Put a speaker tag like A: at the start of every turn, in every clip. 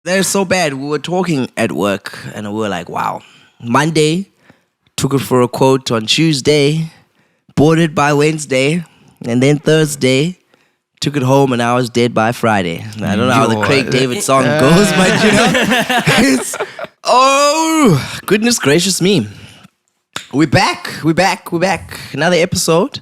A: They're so bad. We were talking at work and we were like, wow. Monday, took it for a quote on Tuesday, bought it by Wednesday, and then Thursday, took it home and I was dead by Friday. I don't know how the Craig David song goes, but it's, oh, goodness gracious me. We're back. Another episode.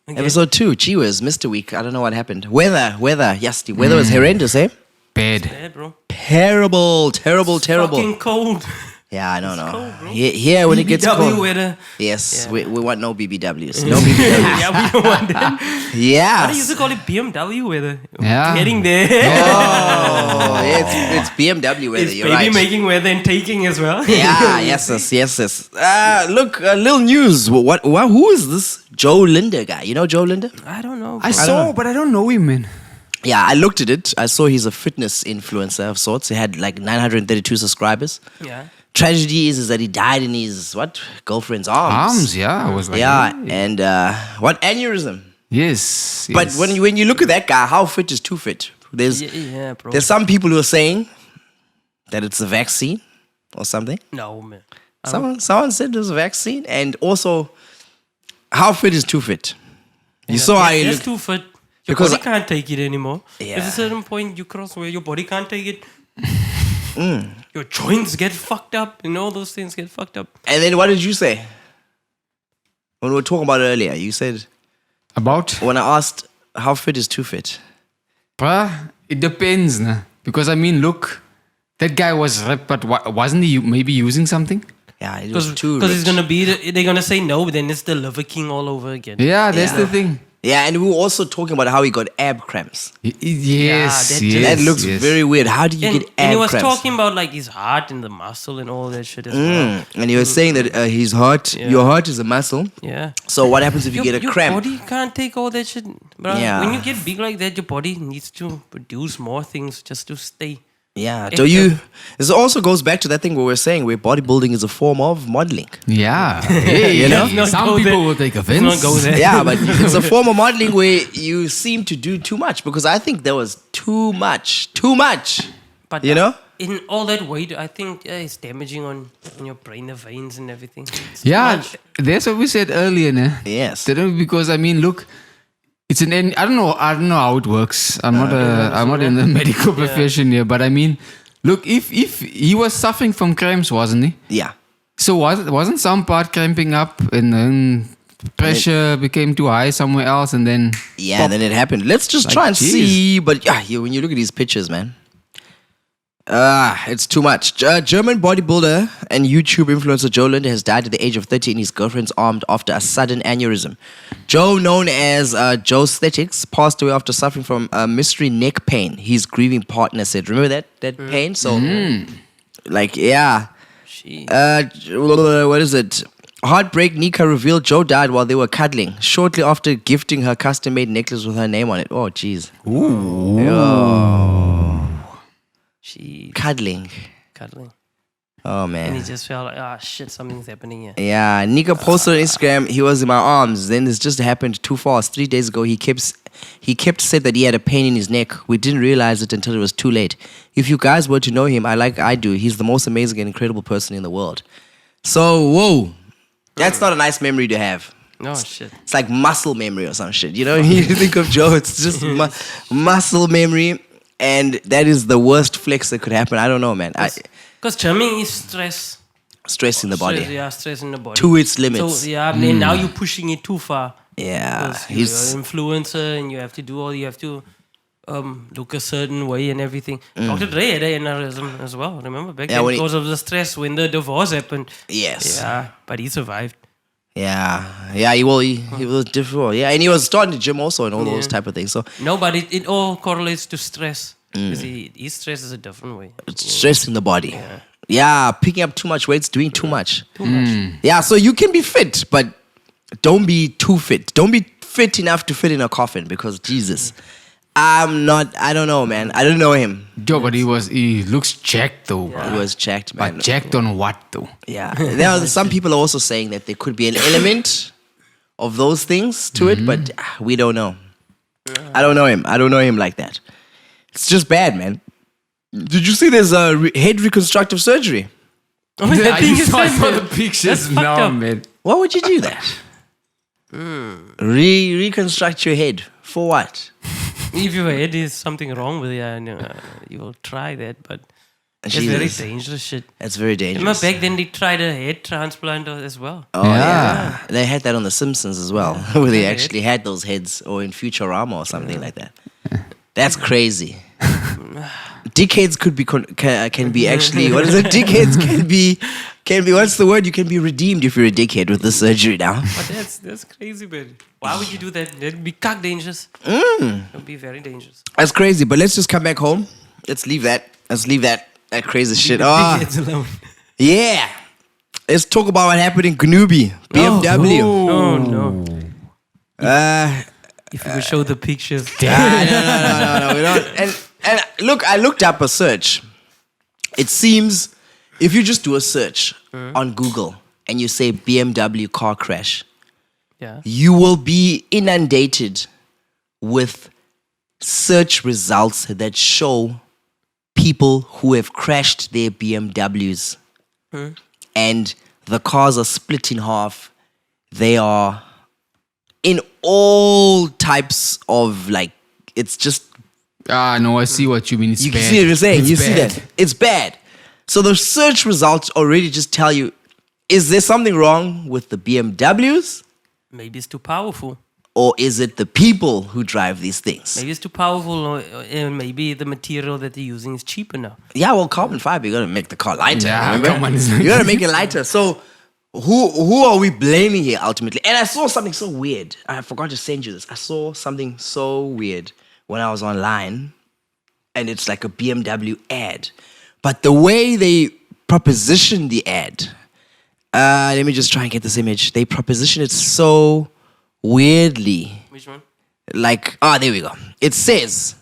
A: Episode 2. Gee whiz, missed a week. I don't know what happened. Weather. Yes, the weather was horrendous, eh?
B: Bad,
C: bro.
A: Terrible.
C: Fucking cold.
A: Yeah, I don't know.
C: Cold, bro.
A: Here when it gets
C: BBW
A: cold.
C: weather.
A: Yes,
C: Yeah.
A: we want no BBWs. No BBWs.
C: Yeah, we don't want them.
A: Yeah.
C: I used to call it BMW weather.
B: Yeah.
C: Getting there.
A: Oh, it's BMW weather.
C: It's
A: You're
C: baby
A: right.
C: making weather and taking as well.
A: Yeah, yes. Look, a little news. What? Who is this Joe Linder guy? You know Joe Linder?
C: I don't know.
B: I saw, but I don't know him, man.
A: Yeah, I looked at it. I saw he's a fitness influencer of sorts. He had like 932 subscribers.
C: Yeah.
A: Tragedy is that he died in his girlfriend's arms.
B: Yeah. I was like,
A: Yeah,
B: hey.
A: and what aneurysm?
B: Yes.
A: But when you look at that guy, how fit is too fit?
C: Yeah, bro.
A: There's some people who are saying that it's a vaccine or something.
C: No, man.
A: Someone said it was a vaccine, and also how fit is too fit? You saw how he
C: That's
A: looked.
C: too fit. Your
A: Because
C: body can't take it anymore.
A: Yeah.
C: There's a certain point you cross where your body can't take it. Your joints get fucked up. You know, those things get fucked up.
A: And then what did you say when we were talking about it earlier? You said
B: About?
A: when I asked how fit is too fit.
B: Bruh, it depends, nah. Because I mean, look, that guy was ripped, but wasn't he maybe using something?
A: Yeah, it was too.
C: Because it's
A: rich.
C: gonna be, they're gonna say no, but then it's the liver king all over again.
B: Yeah, that's
A: Yeah.
B: the thing.
A: Yeah, and we were also talking about how he got ab cramps.
B: Yes,
C: that
B: yes.
A: That looks
B: yes.
A: very weird. How do you
C: And,
A: get ab
C: and he was
A: cramps?
C: talking about like his heart and the muscle and all that shit as well.
A: And he was saying that his heart,
C: Yeah.
A: your heart is a muscle.
C: Yeah.
A: So what happens if you get a
C: your
A: cramp?
C: body can't take all that shit. Bro.
A: Yeah.
C: When you get big like that, your body needs to produce more things just to stay.
A: Yeah. Do you? This also goes back to that thing where we're saying where bodybuilding is a form of modeling.
B: Yeah. Hey,
A: You know?
C: Let's not
B: some
C: go
B: people
C: there.
B: will take
C: Let's
B: offense.
C: not go there.
A: Yeah, but it's a form of modeling where you seem to do too much because I think there was too much.
C: But
A: You know?
C: in all that weight, I think it's damaging on your brain, the veins and everything. It's too
B: Yeah,
C: much.
B: that's what we said earlier, nah.
A: Yes.
B: Because I mean, look, it's an. I don't know how it works. I'm not in the medical profession here, but I mean, look, if he was suffering from cramps, wasn't he?
A: Yeah.
B: So wasn't some part cramping up and then pressure became too high somewhere else and then
A: Yeah, and then it happened. Let's just
B: Like,
A: try and
B: jeez.
A: see. But yeah, when you look at these pictures, man, it's too much. German bodybuilder and YouTube influencer Joe Linder has died at the age of 30 in his girlfriend's arms after a sudden aneurysm. Joe, known as Joe Aesthetics, passed away after suffering from mystery neck pain. His grieving partner said, "Remember that pain?" So, like, yeah.
C: She,
A: What is it? Heartbreak Nika revealed Joe died while they were cuddling shortly after gifting her custom-made necklace with her name on it. Oh, jeez.
C: she
A: Cuddling.
C: cuddling.
A: Oh,
C: And
A: man.
C: he just felt like, shit, something's happening here.
A: Yeah, Nika posted on Instagram, he was in my arms. Then this just happened too fast. 3 days ago, he kept said that he had a pain in his neck. We didn't realize it until it was too late. If you guys were to know him, I do. He's the most amazing and incredible person in the world. So, whoa. That's not a nice memory to have.
C: No, shit.
A: It's like muscle memory or some shit. You know, you think of Joe, it's just muscle memory. And that is the worst flex that could happen. I don't know, man.
C: Because chumming is stress.
A: Stress in the body.
C: Stress in the body.
A: To its limits.
C: So, yeah, then now you're pushing it too far.
A: Yeah.
C: Because you're an influencer and you have to do all, you have to look a certain way and everything. Dr. Dre had an aneurysm as well, remember? Back then,
A: when
C: because of the stress when the divorce happened.
A: Yes.
C: Yeah, but he survived.
A: Yeah, he was different. Yeah, and he was starting the gym also and all those type of things. So
C: No, but it all correlates to stress. Because his stress is a different way.
A: it's stress in the body. Yeah, picking up too much weight is doing too much.
C: Too much.
A: Yeah, so you can be fit, but don't be too fit. Don't be fit enough to fit in a coffin because Jesus. I don't know, man. I don't know him.
B: Joe, but he looks jacked though, bro.
A: He was jacked, man.
B: But jacked on what though?
A: Yeah. There are some people are also saying that there could be an element of those things to it, but we don't know. I don't know him. I don't know him like that. It's just bad, man. Did you see there's a head reconstructive surgery?
C: Oh, that thing is
B: I
C: fine,
B: saw
C: man.
B: the pictures
C: That's fucked
B: now,
C: up.
B: man.
A: Why would you do that? Reconstruct your head for what?
C: If your head is something wrong with it, you will try that, but it's very
A: Jesus.
C: dangerous shit.
A: That's very
C: Remember
A: dangerous.
C: back then they tried a head transplant as well.
A: Oh yeah. They had that on The Simpsons as well, where they
C: Yeah.
A: actually had those heads, or in Futurama or something like that. That's crazy. Dickheads could be can be actually, what is it? Dickheads can be what's the word? You can be redeemed if you're a dickhead with the surgery now.
C: But that's crazy, man. Why would you do that? That'd be cock dangerous. It would be very dangerous.
A: That's crazy. But let's just come back home. Let's leave that. That crazy shit. Oh,
C: Dickheads alone.
A: yeah. Let's talk about what happened in Gnubi, BMW.
C: Oh no.
A: Uh,
C: If you could show the pictures.
A: no, we don't. And look, I looked up a search. It seems if you just do a search on Google and you say BMW car crash,
C: Yeah.
A: you will be inundated with search results that show people who have crashed their BMWs. And the cars are split in half. They are in all types of, like, it's just,
B: No, I see what you mean. It's
A: you
B: bad.
A: can see what you're saying.
B: It's
A: You see
B: bad.
A: that? It's bad. So the search results already just tell you, is there something wrong with the BMWs?
C: Maybe it's too powerful.
A: Or is it the people who drive these things?
C: Maybe it's too powerful, or maybe the material that they're using is cheaper now.
A: Yeah, well, carbon fiber, you gotta make the car lighter.
B: Yeah,
A: remember?
B: come on, it's not
A: You gotta make it lighter. So who are we blaming here ultimately? And I saw something so weird. I forgot to send you this. I saw something so weird when I was online, and it's like a BMW ad. But the way they proposition the ad, let me just try and get this image. They proposition it so weirdly.
C: Which one?
A: Like, there we go. It says,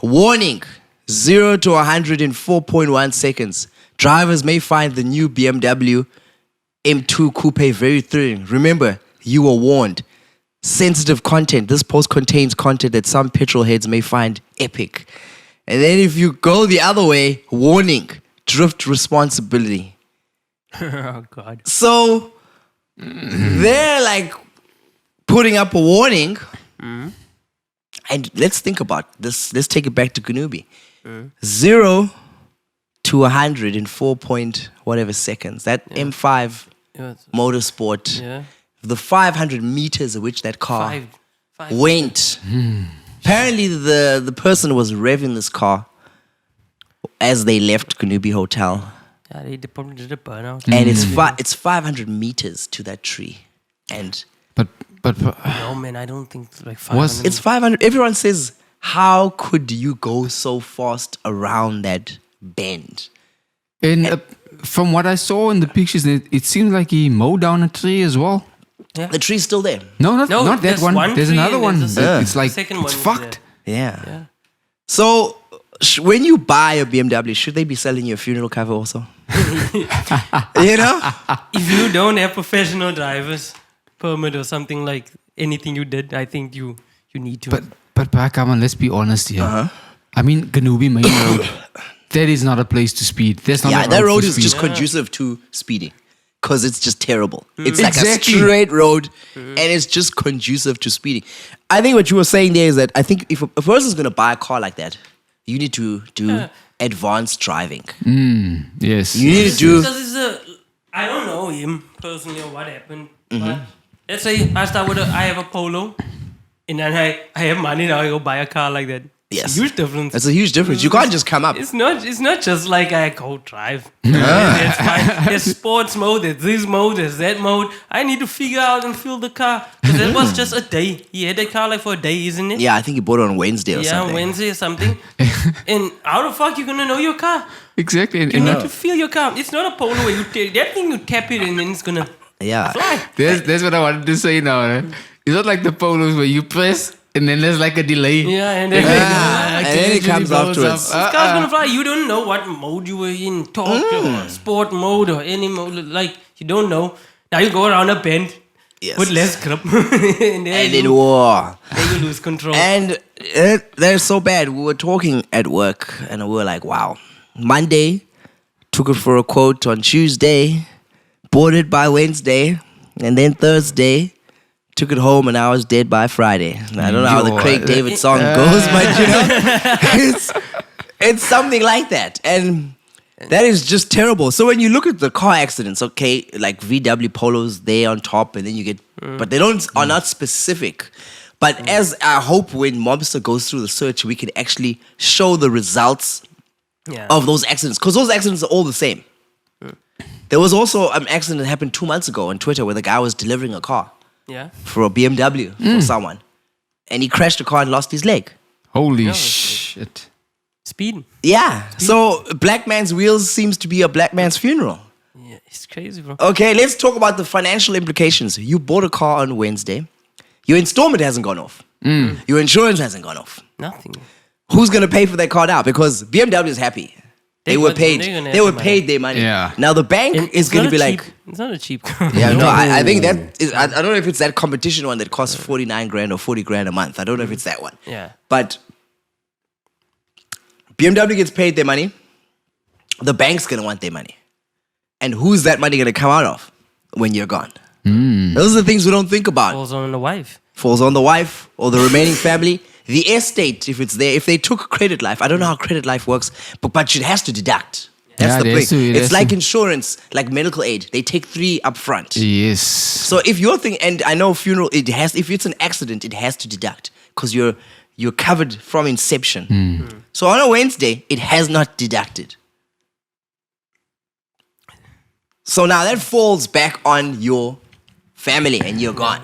A: warning, 0 to 100 in 4.1 seconds. Drivers may find the new BMW M2 Coupe very thrilling. Remember, you were warned. Sensitive content. This post contains content that some petrol heads may find epic. And then if you go the other way, warning, drift responsibility.
C: Oh God.
A: So, they're like putting up a warning. And let's think about this. Let's take it back to Gnubi. 0 to 100 in 4 point whatever seconds. That M5
C: Yeah.
A: Motorsport,
C: Yeah.
A: the 500 meters at which that car
C: Five.
A: went. Apparently, the person was revving this car as they left Gnubi Hotel.
C: Yeah, they probably did a burnout.
A: And it's 500 meters to that tree. And
B: But
C: No, man, I don't think it's like 500.
B: Was-
A: it's 500. Everyone says, how could you go so fast around that bend?
B: and from what I saw in the pictures, it seems like he mowed down a tree as well.
A: The tree's still there.
B: No, not that
C: there's
B: one.
C: one
B: There's
C: tree
B: another
C: and
B: one.
C: there's a
B: It's like
C: second
B: it's
C: one
B: fucked.
A: Yeah.
C: Yeah.
A: So, when you buy a BMW, should they be selling you a funeral cover also? You know?
C: If you don't have professional drivers permit or something like anything you did, I think you need to.
B: But come on, let's be honest here. I mean, Gnubi Main Road. That is not a place to speed. That's not
A: Yeah,
B: a
A: that road
B: for
A: is
B: speed.
A: just conducive to speeding. Because it's just terrible. It's like
B: Exactly.
A: a straight road and it's just conducive to speeding. I think what you were saying there is that I think if a person's going to buy a car like that, you need to do advanced driving.
B: Yes.
A: You need to do...
C: Because I don't know him personally or what happened. But let's say I have a Polo and then I have money now, I go buy a car like that. It's
A: Yes.
C: a huge difference.
A: That's a huge difference. You can't just come up.
C: It's not just like I go drive. That's fine. There's sports mode, there's this mode, there's that mode. I need to figure out and feel the car. Because that was just a day. He had that car like for a day, isn't it?
A: Yeah, I think you bought it on Wednesday or
C: Yeah,
A: something.
C: Wednesday or something. And how the fuck you gonna know your car?
B: Exactly. And
C: You need to feel your car. It's not a Polo where that thing you tap it and then it's gonna
A: Yeah.
C: fly.
B: that's what I wanted to say now. Eh? It's not like the Polos where you press and then there's like a delay.
C: Yeah, and then
A: And then it comes afterwards.
C: this car's gonna fly. You don't know what mode you were in, torque or sport mode or any mode. Like you don't know. Now you go around a bend.
A: Yes.
C: With less grip. and
A: then war.
C: then you lose control.
A: And they're so bad. We were talking at work and we were like, wow. Monday, took it for a quote on Tuesday, bought it by Wednesday, and then Thursday, took it home and I was dead by Friday. And I don't know how the Craig David song goes, but you know, it's something like that. And that is just terrible. So when you look at the car accidents, okay, like VW Polos, they on top, and then you get, but they are not specific. But as I hope when Mobster goes through the search, we can actually show the results of those accidents, because those accidents are all the same. There was also an accident that happened 2 months ago on Twitter where the guy was delivering a car for a BMW for someone, and he crashed the car and lost his leg.
B: Holy shit.
C: Speed.
A: Yeah. So black man's wheels seems to be a black man's funeral.
C: Yeah, it's crazy, bro.
A: Okay, let's talk about the financial implications. You bought a car on Wednesday. Your installment hasn't gone off. Your insurance hasn't gone off.
C: Nothing.
A: Who's going to pay for that car now? Because BMW is happy. They were paid. They were paid their money.
B: Yeah.
A: Now the bank is going to be like...
C: It's not a cheap car.
A: Yeah, no, I think that is... I don't know if it's that competition one that costs 49 grand or 40 grand a month. I don't know if it's that one.
C: Yeah.
A: But BMW gets paid their money. The bank's going to want their money. And who's that money going to come out of when you're gone? Those are the things we don't think about.
C: Falls on the wife.
A: Falls on the wife or the remaining family. The estate, if it's there, if they took credit life, I don't know how credit life works, but it has to deduct. That's the thing. It's like insurance, like medical aid. They take 3 up front.
B: Yes.
A: So if your thing, and I know funeral, if it's an accident, it has to deduct because you're covered from inception. So on a Wednesday, it has not deducted. So now that falls back on your family and you're gone,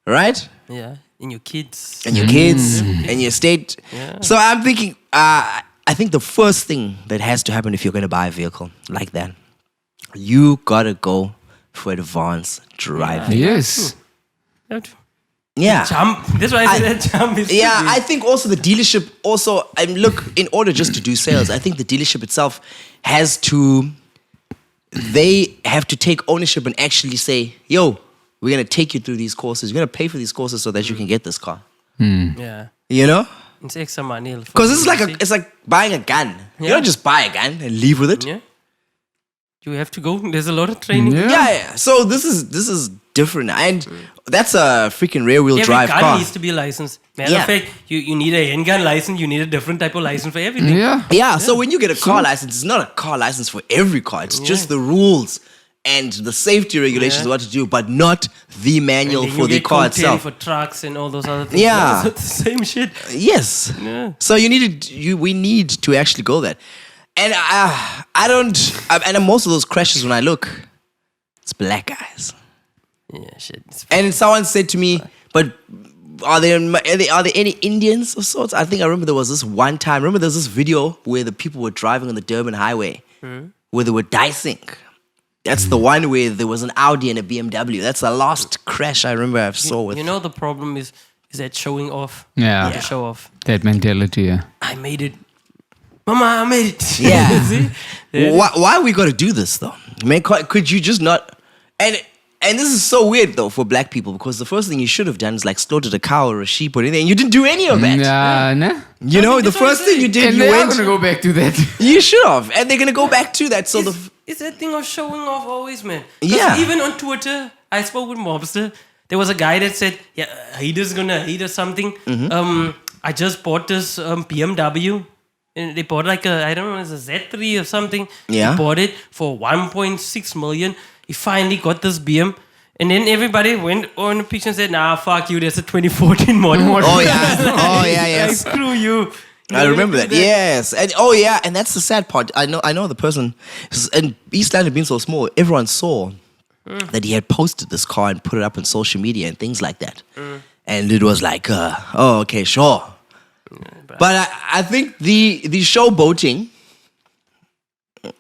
A: right?
C: Yeah. And your kids.
A: And your kids and your estate.
C: Yeah.
A: So I'm thinking, I think the first thing that has to happen if you're going to buy a vehicle like that, you got to go for advanced driving.
B: Yes.
A: Yeah.
C: Jump. That's why I said that jump is
A: I think also the dealership also, look, in order just to do sales, I think the dealership itself they have to take ownership and actually say, yo, we're going to take you through these courses. We're going to pay for these courses so that you can get this car.
C: Yeah.
A: You know?
C: It's extra money.
A: Because it's like buying a gun. You don't just buy a gun and leave with it.
C: Yeah. You have to go. There's a lot of training.
A: Yeah. So this is different. And that's a freaking rear-wheel drive
C: car. Every gun
A: car.
C: needs to be licensed. Matter of fact, you need a handgun license. You need a different type of license for everything.
A: Yeah. So when you get a car license, it's not a car license for every car. It's just the rules and the safety regulations of what to do, but not the manual for the car itself.
C: For trucks and all those other things.
A: Yeah.
C: It's the same shit.
A: Yes.
C: Yeah.
A: So we need to actually go there. And and most of those crashes when I look, it's black guys.
C: Yeah, shit.
A: And someone said to me, but are there any Indians of sorts? I think I remember there was this one time. Remember there was this video where the people were driving on the Durban highway where they were dicing. That's the one where there was an Audi and a BMW. That's the last crash I remember I saw with.
C: You know the problem is that showing off.
B: Yeah.
C: To show off.
B: That mentality, yeah.
C: I made it. Mama, I made it.
A: Yeah.
C: See?
A: Why we got to do this though? Man, could you just not? And this is so weird though for black people because the first thing you should have done is like slaughtered a cow or a sheep or anything. And you didn't do any of that.
B: Nah.
A: You know, the first thing you did,
B: And
A: you
B: they're
A: went.
B: going to go back to that.
A: You should have, and they're gonna go back to that. So
C: It's that thing of showing off always, man.
A: Yeah.
C: Even on Twitter, I spoke with Mobster. There was a guy that said, "Yeah, haters gonna hate or something." I just bought this BMW, and they bought like I don't know, it's a Z3 or something.
A: Yeah.
C: He bought it for 1.6 million. He finally got this BM. And then everybody went on the picture and said, "Nah, fuck you. There's a 2014 model."
A: Oh yeah, yes.
C: Like, screw you.
A: I remember that. Yes, and and that's the sad part. I know the person, and East London being so small, everyone saw that he had posted this car and put it up on social media and things like that, and it was like, okay, sure. But I think the showboating.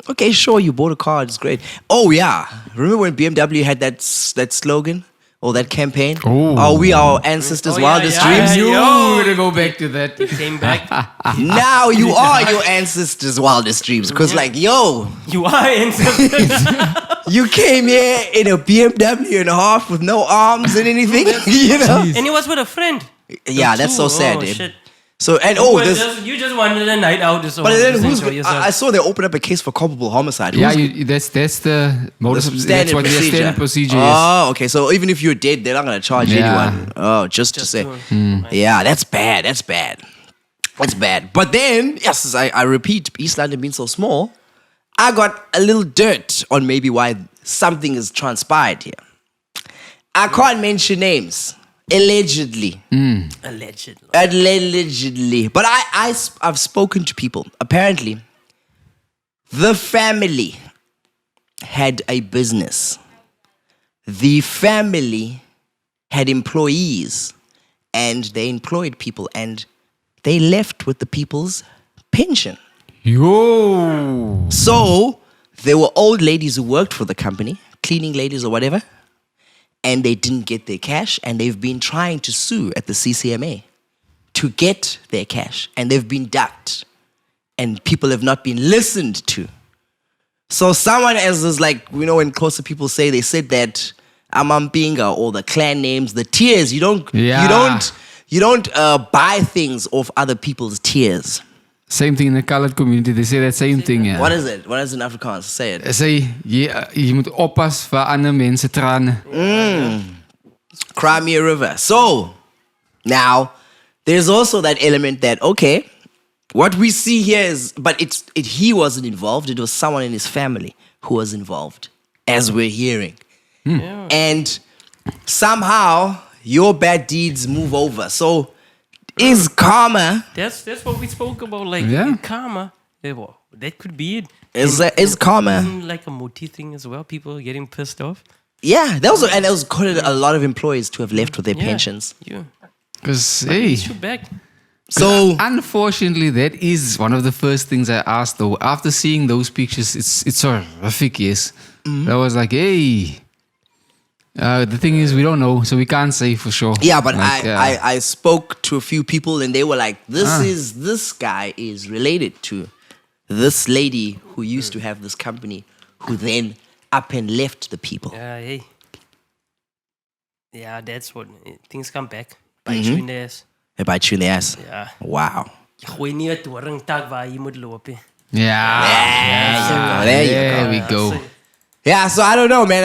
A: Okay, sure, you bought a car, it's great. Oh yeah, remember when BMW had that slogan? Or that campaign? Are we our ancestors' wildest dreams?
B: You're going to go back to that.
C: Came back.
A: Now you are your ancestors' wildest dreams. Because like, yo.
C: You are ancestors.
A: You came here in a BMW and a half with no arms and anything, you know?
C: And he was with a friend.
A: Yeah, that's so sad, dude.
C: Shit.
A: So, and
C: You just wanted a night out.
A: but then I saw they opened up a case for culpable homicide.
B: Yeah, that's the modus. That's
A: standard
B: what the
A: procedure.
B: standard procedure is.
A: Oh, okay. So even if you're dead, they're not gonna charge
B: Yeah.
A: anyone. Oh, just to say, yeah, that's bad. That's bad. That's bad. But then, yes, I repeat, East London being so small, I got a little dirt on maybe why something has transpired here. I can't mention names. Allegedly. Allegedly. But I've spoken to people. Apparently, the family had a business. The family had employees, and they employed people, and they left with the people's pension.
B: Yo.
A: So there were old ladies who worked for the company, cleaning ladies or whatever, and they didn't get their cash, and they've been trying to sue at the CCMA to get their cash, and they've been ducked, and people have not been listened to. So someone else is like, you know, when closer people say, they said that Amampinga or the clan names, the tears, you don't buy things off other people's tears.
B: Same thing in the colored community. They say that same thing. Yeah.
A: What is it? What is in Afrikaans? Say it.
B: They say je moet oppas vir ander mense tranen.
A: Crimea River. So, now, there's also that element that, okay, what we see here is, but he wasn't involved. It was someone in his family who was involved, as we're hearing.
C: Yeah.
A: And somehow, your bad deeds move over. So, is karma...
C: That's what we spoke about, like karma. Yeah, well, that could be it.
A: Is karma...
C: Isn't like a motif thing as well? People getting pissed off.
A: Yeah, that was quite a lot of employees to have left with their pensions.
C: Yeah.
B: Because, hey...
C: Shoot back.
A: So...
B: Unfortunately, that is one of the first things I asked, though. After seeing those pictures, it's horrific, yes. I was like, hey... the thing is, we don't know, so we can't say for sure.
A: Yeah, but
B: like,
A: I spoke to a few people, and they were like, this guy is related to this lady who used to have this company, who then up and left the people.
C: Yeah, hey. Yeah, that's what things come back. Bite you in the ass.
A: They bite you in the ass.
C: Yeah.
A: Wow.
C: Jy gooi nie 'n doringtak waar jy moet loop nie.
B: There we go.
A: Yeah, so I don't know, man.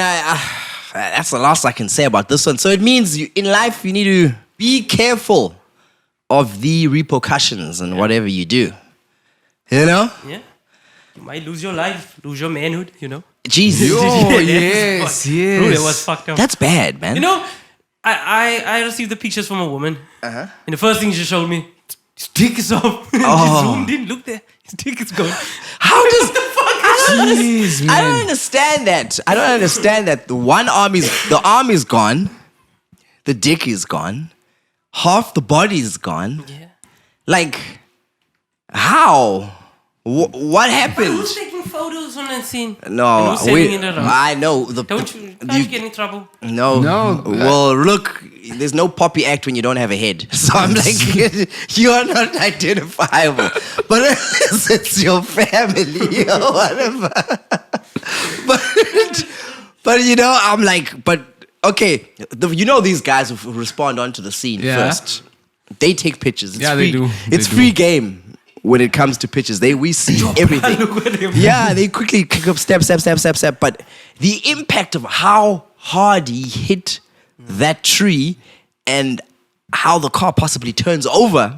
A: That's the last I can say about this one. So it means in life, you need to be careful of the repercussions and whatever you do. You know?
C: Yeah. You might lose your life, lose your manhood, you know?
A: Jesus.
B: Oh, yes.
C: Bro, that was fucked up.
A: That's bad, man.
C: You know, I received the pictures from a woman. And the first thing she showed me, his dick is off. She zoomed in, look there. His dick is gone.
A: How does
C: the fuck?
B: Jeez, man.
A: I don't understand that. I don't understand that. The arm is gone. The dick is gone. Half the body is gone.
C: Yeah.
A: Like, how? What happened?
C: Who's taking photos on that scene?
A: No,
C: And who's sending it around?
A: I know.
C: Can't you get in trouble?
A: No. Well, look, there's no Poppy Act when you don't have a head. So I'm like, you are not identifiable. But unless it's your family or whatever. But you know, I'm like, but okay, you know these guys who respond onto the scene first. They take pictures. It's free.
B: They do.
A: It's free game. When it comes to pictures, we see everything. Yeah, they quickly kick up step. But the impact of how hard he hit that tree and how the car possibly turns over.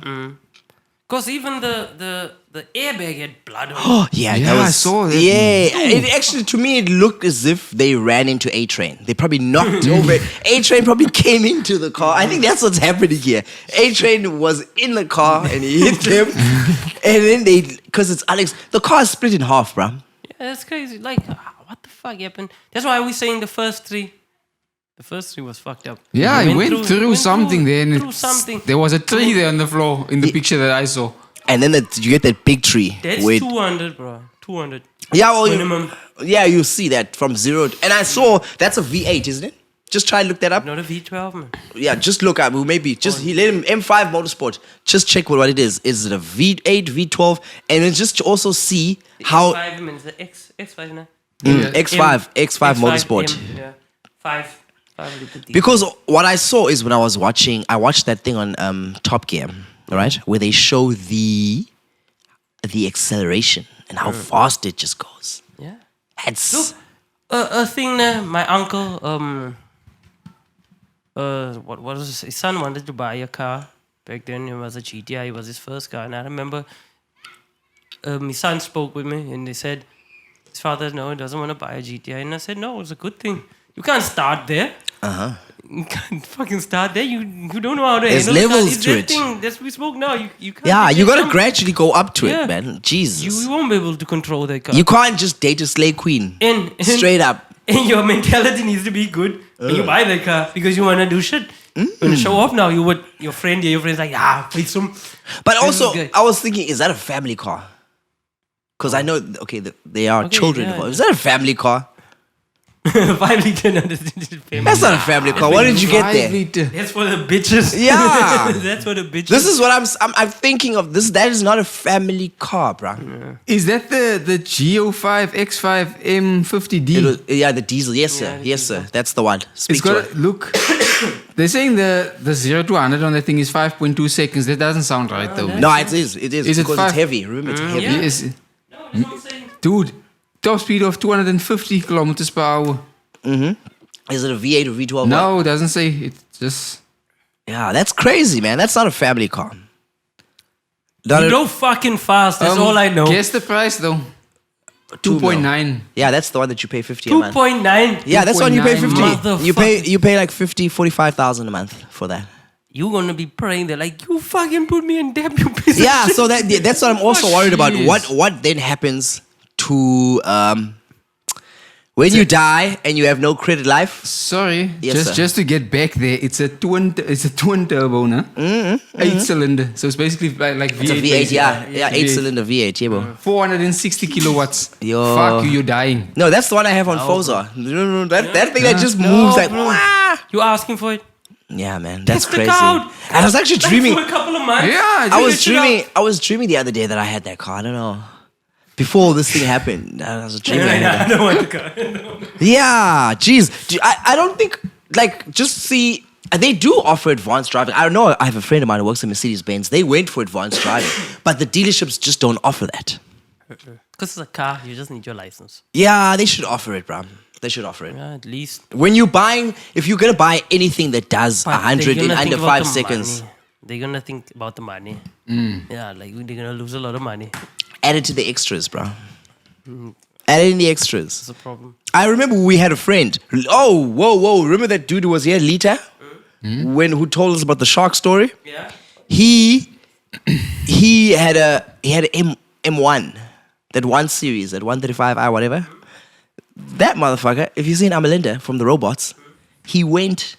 C: Because even the airbag had blood on it.
A: Oh, yeah,
B: I saw that.
A: Yeah, it actually, to me, it looked as if they ran into A-Train. They probably knocked over it. A-Train probably came into the car. I think that's what's happening here. A-Train was in the car and he hit them. And then because it's Alex, the car is split in half, bro.
C: Yeah, that's crazy. Like, what the fuck happened? That's why we saying the first three was fucked up.
B: Yeah, he went through something there. And
C: something.
B: There was a tree there on the floor in the picture that I saw.
A: And then you get that big tree.
C: That's 200, bro. 200.
A: Yeah, well,
C: minimum.
A: You see that from 0 and I saw that's a V8, isn't it? Just try and look that up.
C: Not a V12, man.
A: Yeah, just look up. Maybe he let him M5 Motorsport. Just check what it is. Is it a V8, V12? And then just also see how.
C: X5, man, the X5 now.
A: X5 Motorsport.
C: M, yeah. 5 liter diesel.
A: Because what I saw is when I watched that thing on Top Gear, right, where they show the acceleration and how fast it just goes.
C: Yeah.
A: It's
C: Look, a thing my uncle, what was his son wanted to buy a car. Back then it was a GTI, it was his first car. And I remember my son spoke with me and they said, his father, no, he doesn't want to buy a GTI. And I said, no, it's a good thing. You can't start there. You can't fucking start there. You don't know how to
A: There's
C: handle
A: levels
C: the car.
A: to
C: It's
A: it.
C: that thing that we spoke now. You can't.
A: yeah, you gotta
C: jump.
A: gradually go up to
C: Yeah.
A: it, man. Jesus.
C: You won't be able to control that car.
A: You can't just date a slave queen.
C: And
A: Straight up.
C: And your mentality needs to be good when you buy that car because you want to do shit. You want to show off now. You would your friend's like, wait some.
A: But
C: This
A: also,
C: is good.
A: I was thinking, is that a family car? Because I know, they are
C: Okay,
A: children
C: yeah,
A: involved. Is that a family car?
C: 5 liter.
A: That's not a family car. What did you get
B: 5
A: there?
B: liter.
C: That's for the bitches.
A: Yeah.
C: That's for the bitches.
A: This is what I'm thinking of. That is not a family car, bro.
B: Is that the Geo5 X5 M50D?
A: The diesel. Yes, sir.
C: Yeah, the
A: Yes, sir. That's the one. Speak
B: It's
A: to
B: got
A: it.
B: look. They're saying the 0 to 100 on that thing is 5.2 seconds. That doesn't sound right though.
A: No, it is. It is.
B: Is it
A: because
B: five?
A: it's heavy. Remember, it's heavy.
C: yeah.
B: Yes.
C: No, that's what I'm saying.
B: Dude, top speed of 250 kilometers per hour.
A: Is it a V8 or V12?
B: No, it doesn't say. It's just.
A: Yeah, that's crazy, man. That's not a family car. Not
C: You
A: a-
C: go fucking fast. That's all I know.
B: Guess the price though. 2.9.
A: Yeah, that's the one that you pay 50 a month.
C: 2.9.
A: Yeah, that's the one you pay
B: 2.9.
A: 50. You pay like 50, 45,000 a month for that.
C: You're gonna be praying. They're like, you fucking put me in debt, you piece
A: Yeah,
C: of shit.
A: so that's what I'm also
B: Oh,
A: worried about.
B: jeez.
A: What then happens to when you die and you have no credit life?
B: Sorry,
A: Yes, sir.
B: just to get back there, it's a twin turbo, no? 8-cylinder. So it's basically like V8.
A: It's a V8,
B: basically.
A: yeah, 8-cylinder V8, yeah, bro.
B: 460 kilowatts.
A: Yo.
B: Fuck you, you're dying.
A: No, that's the one I have on Forza. That thing that just moves like.
C: bro.
A: Wah!
C: You asking for it?
A: Yeah, man, that's
C: Test the
A: crazy.
C: car out.
A: And I was actually
C: Like,
A: dreaming.
C: for a couple of months.
B: Yeah,
A: I was
C: Figure shit
A: dreaming. I was dreaming the other day that I had that car. I don't know. Before this thing happened, I was dreaming. I had
C: I
A: that.
C: don't want the car.
A: Yeah, jeez. I don't think, like, just see, they do offer advanced driving. I don't know, I have a friend of mine who works at Mercedes-Benz. They went for advanced driving, but the dealerships just don't offer that.
C: Because it's a car, you just need your license.
A: Yeah, they should offer it, bro. They should offer it.
C: Yeah, at least.
A: When you're buying, if you're going to buy anything that does
C: But
A: 100
C: they're
A: in
C: gonna think
A: under
C: about
A: 5
C: the
A: seconds,
C: money. They're gonna think about the money. Yeah, like they're gonna lose a lot of money.
A: add it to the extras, bro. Add it in the extras.
C: That's a problem.
A: I remember we had a friend. Oh, whoa. Remember that dude who was here, Lita? Who told us about the shark story?
C: Yeah.
A: He had a M1, that one series, that 135i whatever. That motherfucker, if you've seen Amalinda from the Robots, he went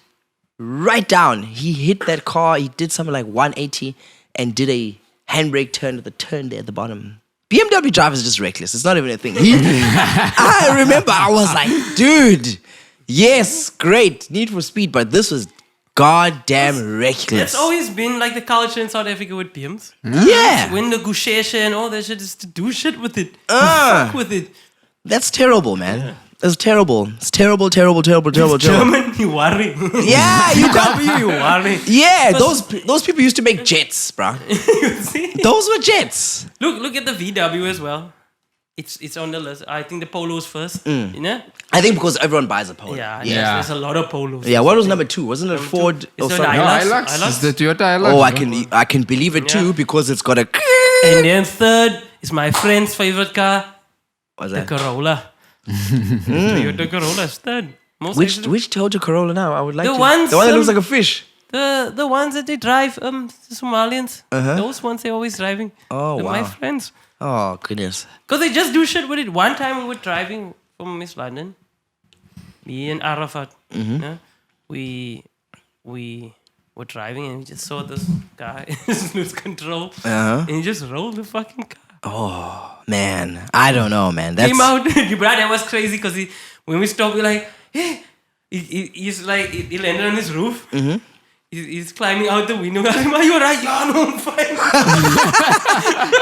A: right down. He hit that car. He did something like 180 and did a handbrake turn at the turn there at the bottom. BMW drivers are just reckless. It's not even a thing. I remember I was like, dude, yes, great, Need for Speed, but this was goddamn reckless.
C: It's always been like the culture in South Africa with PMs.
A: Yeah.
C: When the gushesha and all that shit is to do shit with it. Fuck with it.
A: That's terrible, man. It's terrible. It's terrible.
C: German, you worry.
A: Yeah, you got me.
C: you worry.
A: Yeah, those people used to make jets, bruh.
C: You see?
A: Those were jets.
C: Look at the VW as well. It's on the list. I think the Polo's first. You know?
A: I think because everyone buys a Polo.
C: Yeah.
B: Yeah.
C: There's a lot of Polos.
A: Yeah, what was number 2? Wasn't it Ford?
C: It's the
A: sorry.
B: No,
C: Hilux.
B: Hilux. It's the Toyota Hilux.
A: Oh,
B: bro.
A: I can believe it too
C: Yeah.
A: because it's got a.
C: And then third is my friend's favorite car,
A: What's
C: the
A: that?
C: Corolla. Toyota Corolla is third. Most
A: Which
C: actually-
A: which Toyota Corolla now? I would like
C: The
A: to.
C: ones,
A: the one that looks like a fish.
C: the ones that they drive, the Somalians.
A: Uh-huh.
C: Those ones they're always driving.
A: Oh,
C: They're my
A: wow.
C: friends.
A: Oh goodness.
C: Because they just do shit with it. One time we were driving from Miss London. Me and Arafat. Yeah, we were driving and we just saw this guy just lose control.
A: Uh-huh.
C: And he just rolled the fucking car.
A: Oh man, I don't know, man. That's
C: Came out. That was crazy because when we stopped, we're like, hey. He's like, he landed on his roof. He He's climbing out the window. Are you alright? Yeah, no, I'm fine.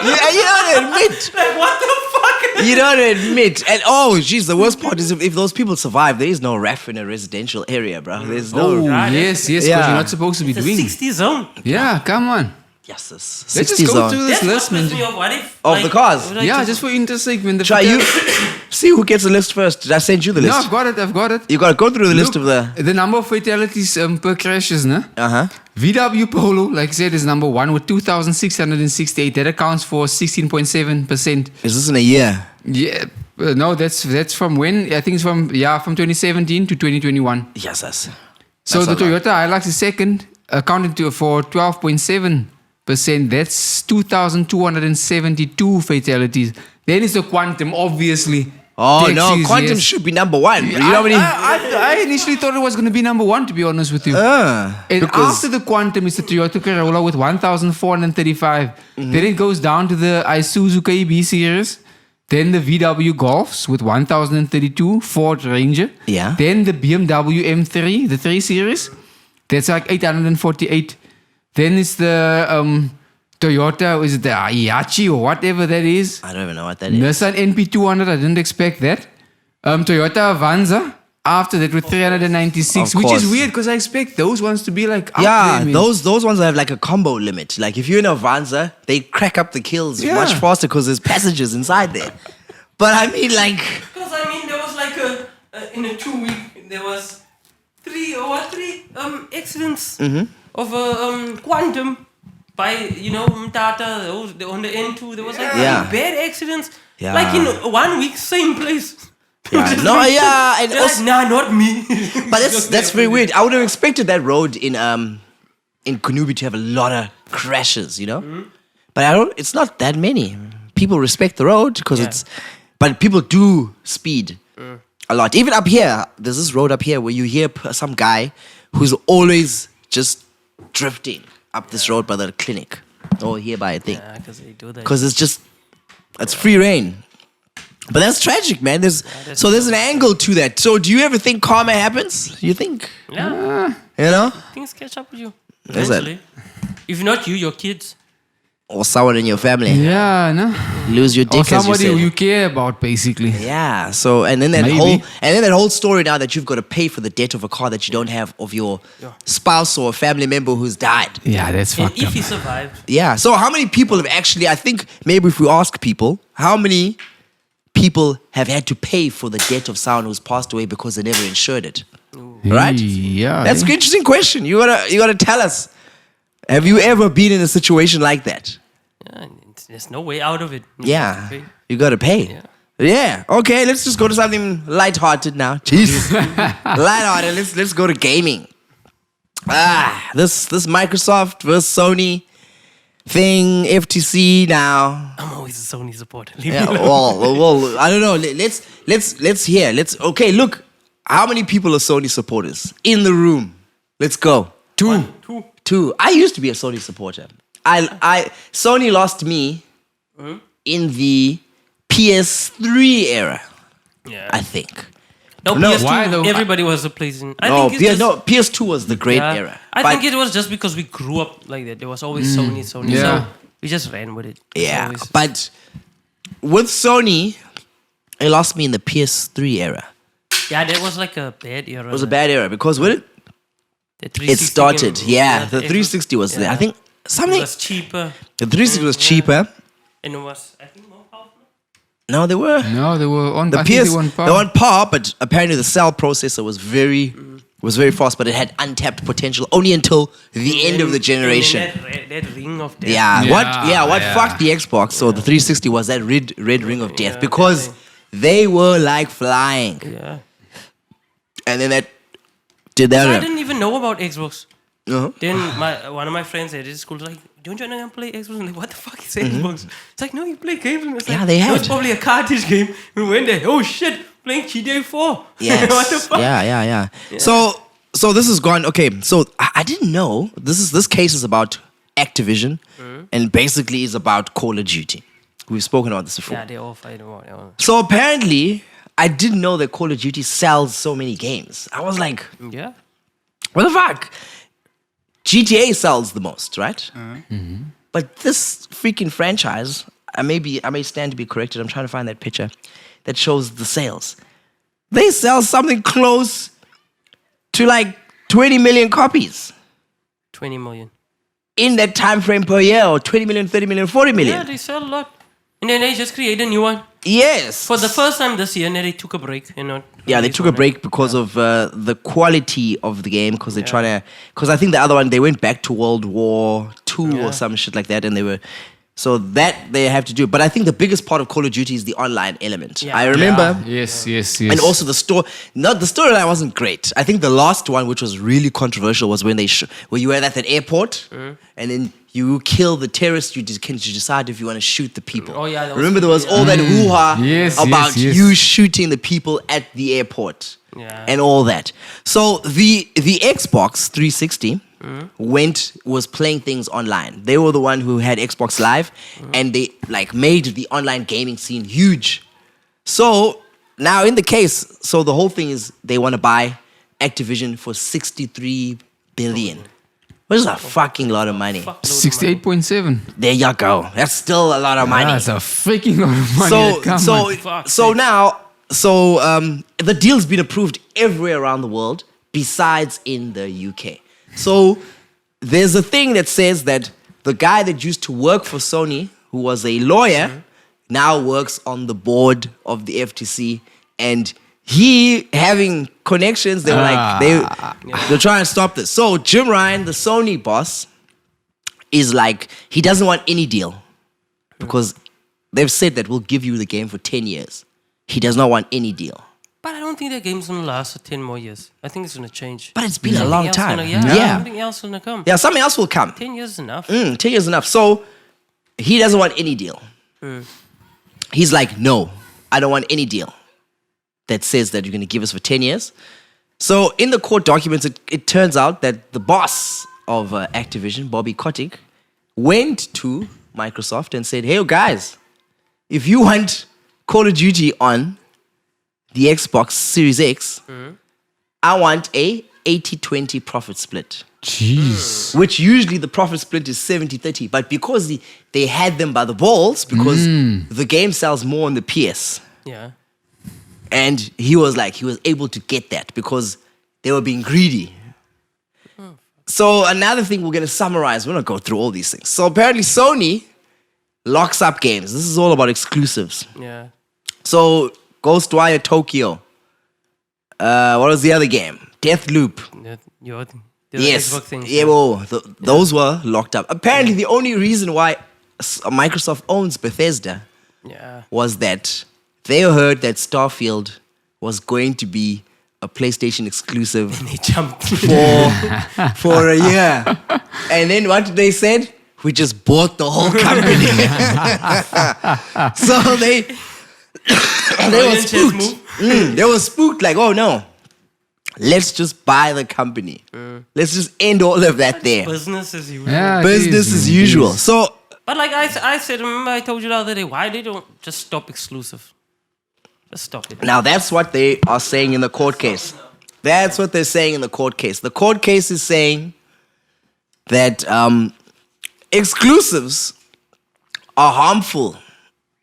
A: You don't admit.
C: Like, what the fuck?
A: You don't admit. And oh, jeez, the worst part is if those people survive, there is no ref in a residential area, bro. There's no.
B: Oh,
C: Right.
B: yes, because
A: Yeah.
B: you're not supposed to be
C: It's a
B: doing.
C: 60 zone.
B: Yeah, come on.
A: Yes, this
B: Let's
A: 60
B: just go
A: zone.
B: through this
C: That's
B: list,
C: what pissed
B: man.
C: me off. What if,
A: Of the cars?
C: like,
B: Yeah, just for intersect, man.
A: Try you. See who gets the list first. Did I send you the
B: No,
A: list?
B: I've got it.
A: You gotta go through the list of
B: Look,
A: the.
B: the number of fatalities per crashes, no?
A: Uh-huh.
B: VW Polo, like I said, is number 1 with 2,668. That accounts for 16.7%.
A: Is this in a year?
B: Yeah, no, that's from when? I think it's from 2017 to 2021.
A: Yes, yes.
B: So
A: That's
B: the
A: a lot.
B: Toyota Hilux is second, accounting for 12.7%. That's 2,272 fatalities. Then it's the Quantum, obviously.
A: Oh no,
B: Taxis,
A: Quantum
B: yes.
A: should be number one. You know how many?
B: I initially thought it was going to be number 1, to be honest with you. And
A: because
B: after the Quantum is the Toyota Corolla with 1,435.
A: Mm-hmm.
B: Then it goes down to the Isuzu KB series. Then the VW Golfs with 1,032. Ford Ranger.
A: Yeah.
B: Then the BMW M3, the 3 Series. That's like 848. Then it's the Toyota, is it the Aiyachi or whatever that is?
A: I don't even know what that is.
B: Nissan NP200, I didn't expect that. Toyota Avanza, after that with 396,
A: Of
B: which
A: course.
B: is weird because I expect those ones to be like up
A: Yeah,
B: there, man.
A: those ones have like a combo limit. Like if you're in a Avanza, they crack up the kills
B: Yeah.
A: much faster because there's passengers inside there. But I mean, like,
C: Because I mean, there was like in a 2 week, there was three accidents of a Quantum by Mtata. On the N2, there was like
A: Yeah.
C: bad accidents.
A: Yeah.
C: Like in 1 week, same place.
A: yeah, no, yeah, and
C: They're
A: also,
C: like, nah, not me.
A: but that's very weird. I would have expected that road in Kunubi to have a lot of crashes, you know. But I don't. It's not that many. People respect the road because
C: Yeah.
A: but people do speed a lot. Even up here, there's this road up here where you hear some guy who's always just drifting up this road by the clinic or here by a thing
C: Yeah, because they do that.
A: because it's free reign. But that's tragic, man. There's an angle to that. So do you ever think karma happens? You think?
C: Yeah,
A: You know?
C: things catch up with you.
A: Is it?
C: Eventually. If not you, your kids.
A: Or someone in your family
B: Yeah, no.
A: lose your dick,
B: Or
A: as you
B: somebody
A: said.
B: who you care about, basically.
A: Yeah. So and then that
B: Maybe.
A: whole story now that you've got to pay for the debt of a car that you don't have of your spouse or a family member who's died.
B: Yeah, that's
C: And
B: fucked
C: if
B: up.
C: he survived,
A: Yeah. So how many people have actually? I think maybe if we ask people, how many people have had to pay for the debt of someone who's passed away because they never insured it? Right?
B: Yeah.
A: That's an interesting question. You gotta tell us. Have you ever been in a situation like that?
C: yeah, there's no way out of it.
A: Yeah.
C: Okay.
A: You gotta pay.
C: Yeah.
A: Yeah. Okay, let's just go to something lighthearted now. Jeez. Lighthearted. Let's go to gaming. This Microsoft versus Sony thing, FTC now.
C: I'm always a Sony supporter. Leave
A: Yeah,
C: me alone.
A: well, I don't know. Let's hear. Okay, look. How many people are Sony supporters in the room? Let's go.
C: Two.
A: Two. I used to be a Sony supporter. Sony lost me in the PS3 era,
C: Yeah.
A: I think.
C: No,
A: No,
C: PS2,
B: why though?
C: everybody was replacing. I
A: No,
C: think it's just,
A: PS2 was the great
C: yeah.
A: era.
C: I
A: But-
C: think it was just because we grew up like that. There was always Sony.
B: Yeah.
C: So we just ran with it. It's
A: Yeah,
C: always-
A: but with Sony, it lost me in the PS3 era.
C: yeah, that was like a bad era.
A: It was a bad era because when it
C: 360
A: started,
C: came-
A: yeah, the
C: it
A: 360 was there. I think
C: it
A: something.
C: was cheaper
A: The 360 was cheaper.
C: and it was, I think, more powerful.
A: No, they were.
B: No, they were on
A: The
B: I think
A: PS,
B: they were on par.
A: they were on par, but apparently the cell processor was very fast, but it had untapped potential only until the end of the generation.
C: And then that ring of death.
A: Yeah,
B: Yeah,
A: what
B: yeah.
A: fucked the Xbox or the 360 was that red ring of death
C: Yeah,
A: because they were like flying,
C: Yeah.
A: and then that did
C: So I
A: that.
C: didn't even know about Xbox.
A: Uh-huh.
C: Then one of my friends at his school was like, "Don't you know play Xbox?" I'm like, "What the fuck is Xbox?" It's like, "No, you play games." And it's
A: Yeah,
C: like,
A: they
C: "No,
A: had.
C: it's probably a cartridge game." We went there. Oh shit, playing GTA 4.
A: Yes.
C: What the fuck?
A: Yeah. So this is gone. Okay, so I didn't know this case is about Activision and basically is about Call of Duty. We've spoken about this before.
C: Yeah, they all fight about it.
A: So apparently, I didn't know that Call of Duty sells so many games. I was like,
C: Yeah.
A: what the fuck? GTA sells the most, right? But this freaking franchise, I may stand to be corrected. I'm trying to find that picture that shows the sales. They sell something close to like 20 million copies
C: 20 million.
A: in that time frame per year, or 20 million, 30 million, 40 million.
C: Yeah, they sell a lot. And then they just create a new one.
A: Yes.
C: For the first time this year, and then they took a break.
A: Yeah, they took a break because of the quality of the game, because they're trying to. Because I think the other one, they went back to World War II or some shit like that, and they were. So that they have to do. But I think the biggest part of Call of Duty is the online element.
C: Yeah.
A: I remember.
B: Yes.
A: And also the story. Not the storyline wasn't great. I think the last one, which was really controversial, was when where you were at that airport, and then you kill the terrorists. You decide if you want to shoot the people.
C: Oh, yeah, that was-
A: Remember there was all that hoo-ha
B: Yes,
A: about
B: yes.
A: you shooting the people at the airport, and all that. So the Xbox 360 was playing things online. They were the one who had Xbox Live, and they like made the online gaming scene huge. So now in the case, so the whole thing is they want to buy Activision for 63 billion, which is a fucking lot of money.
B: 68.7.
A: There you go. That's still a lot of money.
B: That's a freaking lot of money. Come on.
A: The deal's been approved everywhere around the world besides in the UK. So there's a thing that says that the guy that used to work for Sony, who was a lawyer, now works on the board of the FTC, and he having connections, they were like they're trying to stop this. So Jim Ryan, the Sony boss, is like, he doesn't want any deal because they've said that we'll give you the game for 10 years. He does not want any deal.
C: But I don't think that game's gonna last for 10 more years. I think it's gonna change.
A: But it's been a long time.
C: Something else gonna come.
A: Yeah, something else will come.
C: 10 years is enough.
A: 10 years is enough. So he doesn't want any deal. He's like, no, I don't want any deal that says that you're going to give us for 10 years. So in the court documents, it turns out that the boss of Activision, Bobby Kotick, went to Microsoft and said, hey, guys, if you want Call of Duty on the Xbox Series X, I want a 80-20 profit split.
B: Jeez.
A: Which usually the profit split is 70-30. But because they had them by the balls, because the game sells more on the PS.
C: Yeah.
A: And he was able to get that because they were being greedy. So another thing we're going to summarize, we're going to go through all these things. So apparently Sony locks up games. This is all about exclusives.
C: Yeah.
A: So Ghostwire Tokyo. What was the other game? Deathloop.
C: The
A: Yes.
C: Xbox things.
A: Yeah, well, those were locked up. Apparently the only reason why Microsoft owns Bethesda was that they heard that Starfield was going to be a PlayStation exclusive
C: They jumped.
A: for a year. And then what did they said? We just bought the whole company. So they were spooked. They were spooked like, oh no, let's just buy the company. Let's just end all of that there.
C: Business as usual.
B: Yeah,
A: Business as usual. So
C: But like I said, remember I told you the other day, why they don't just stop exclusive? Just stop it.
A: now that's what they are saying in the court case. That's what they're saying in the court case. The court case is saying that exclusives are harmful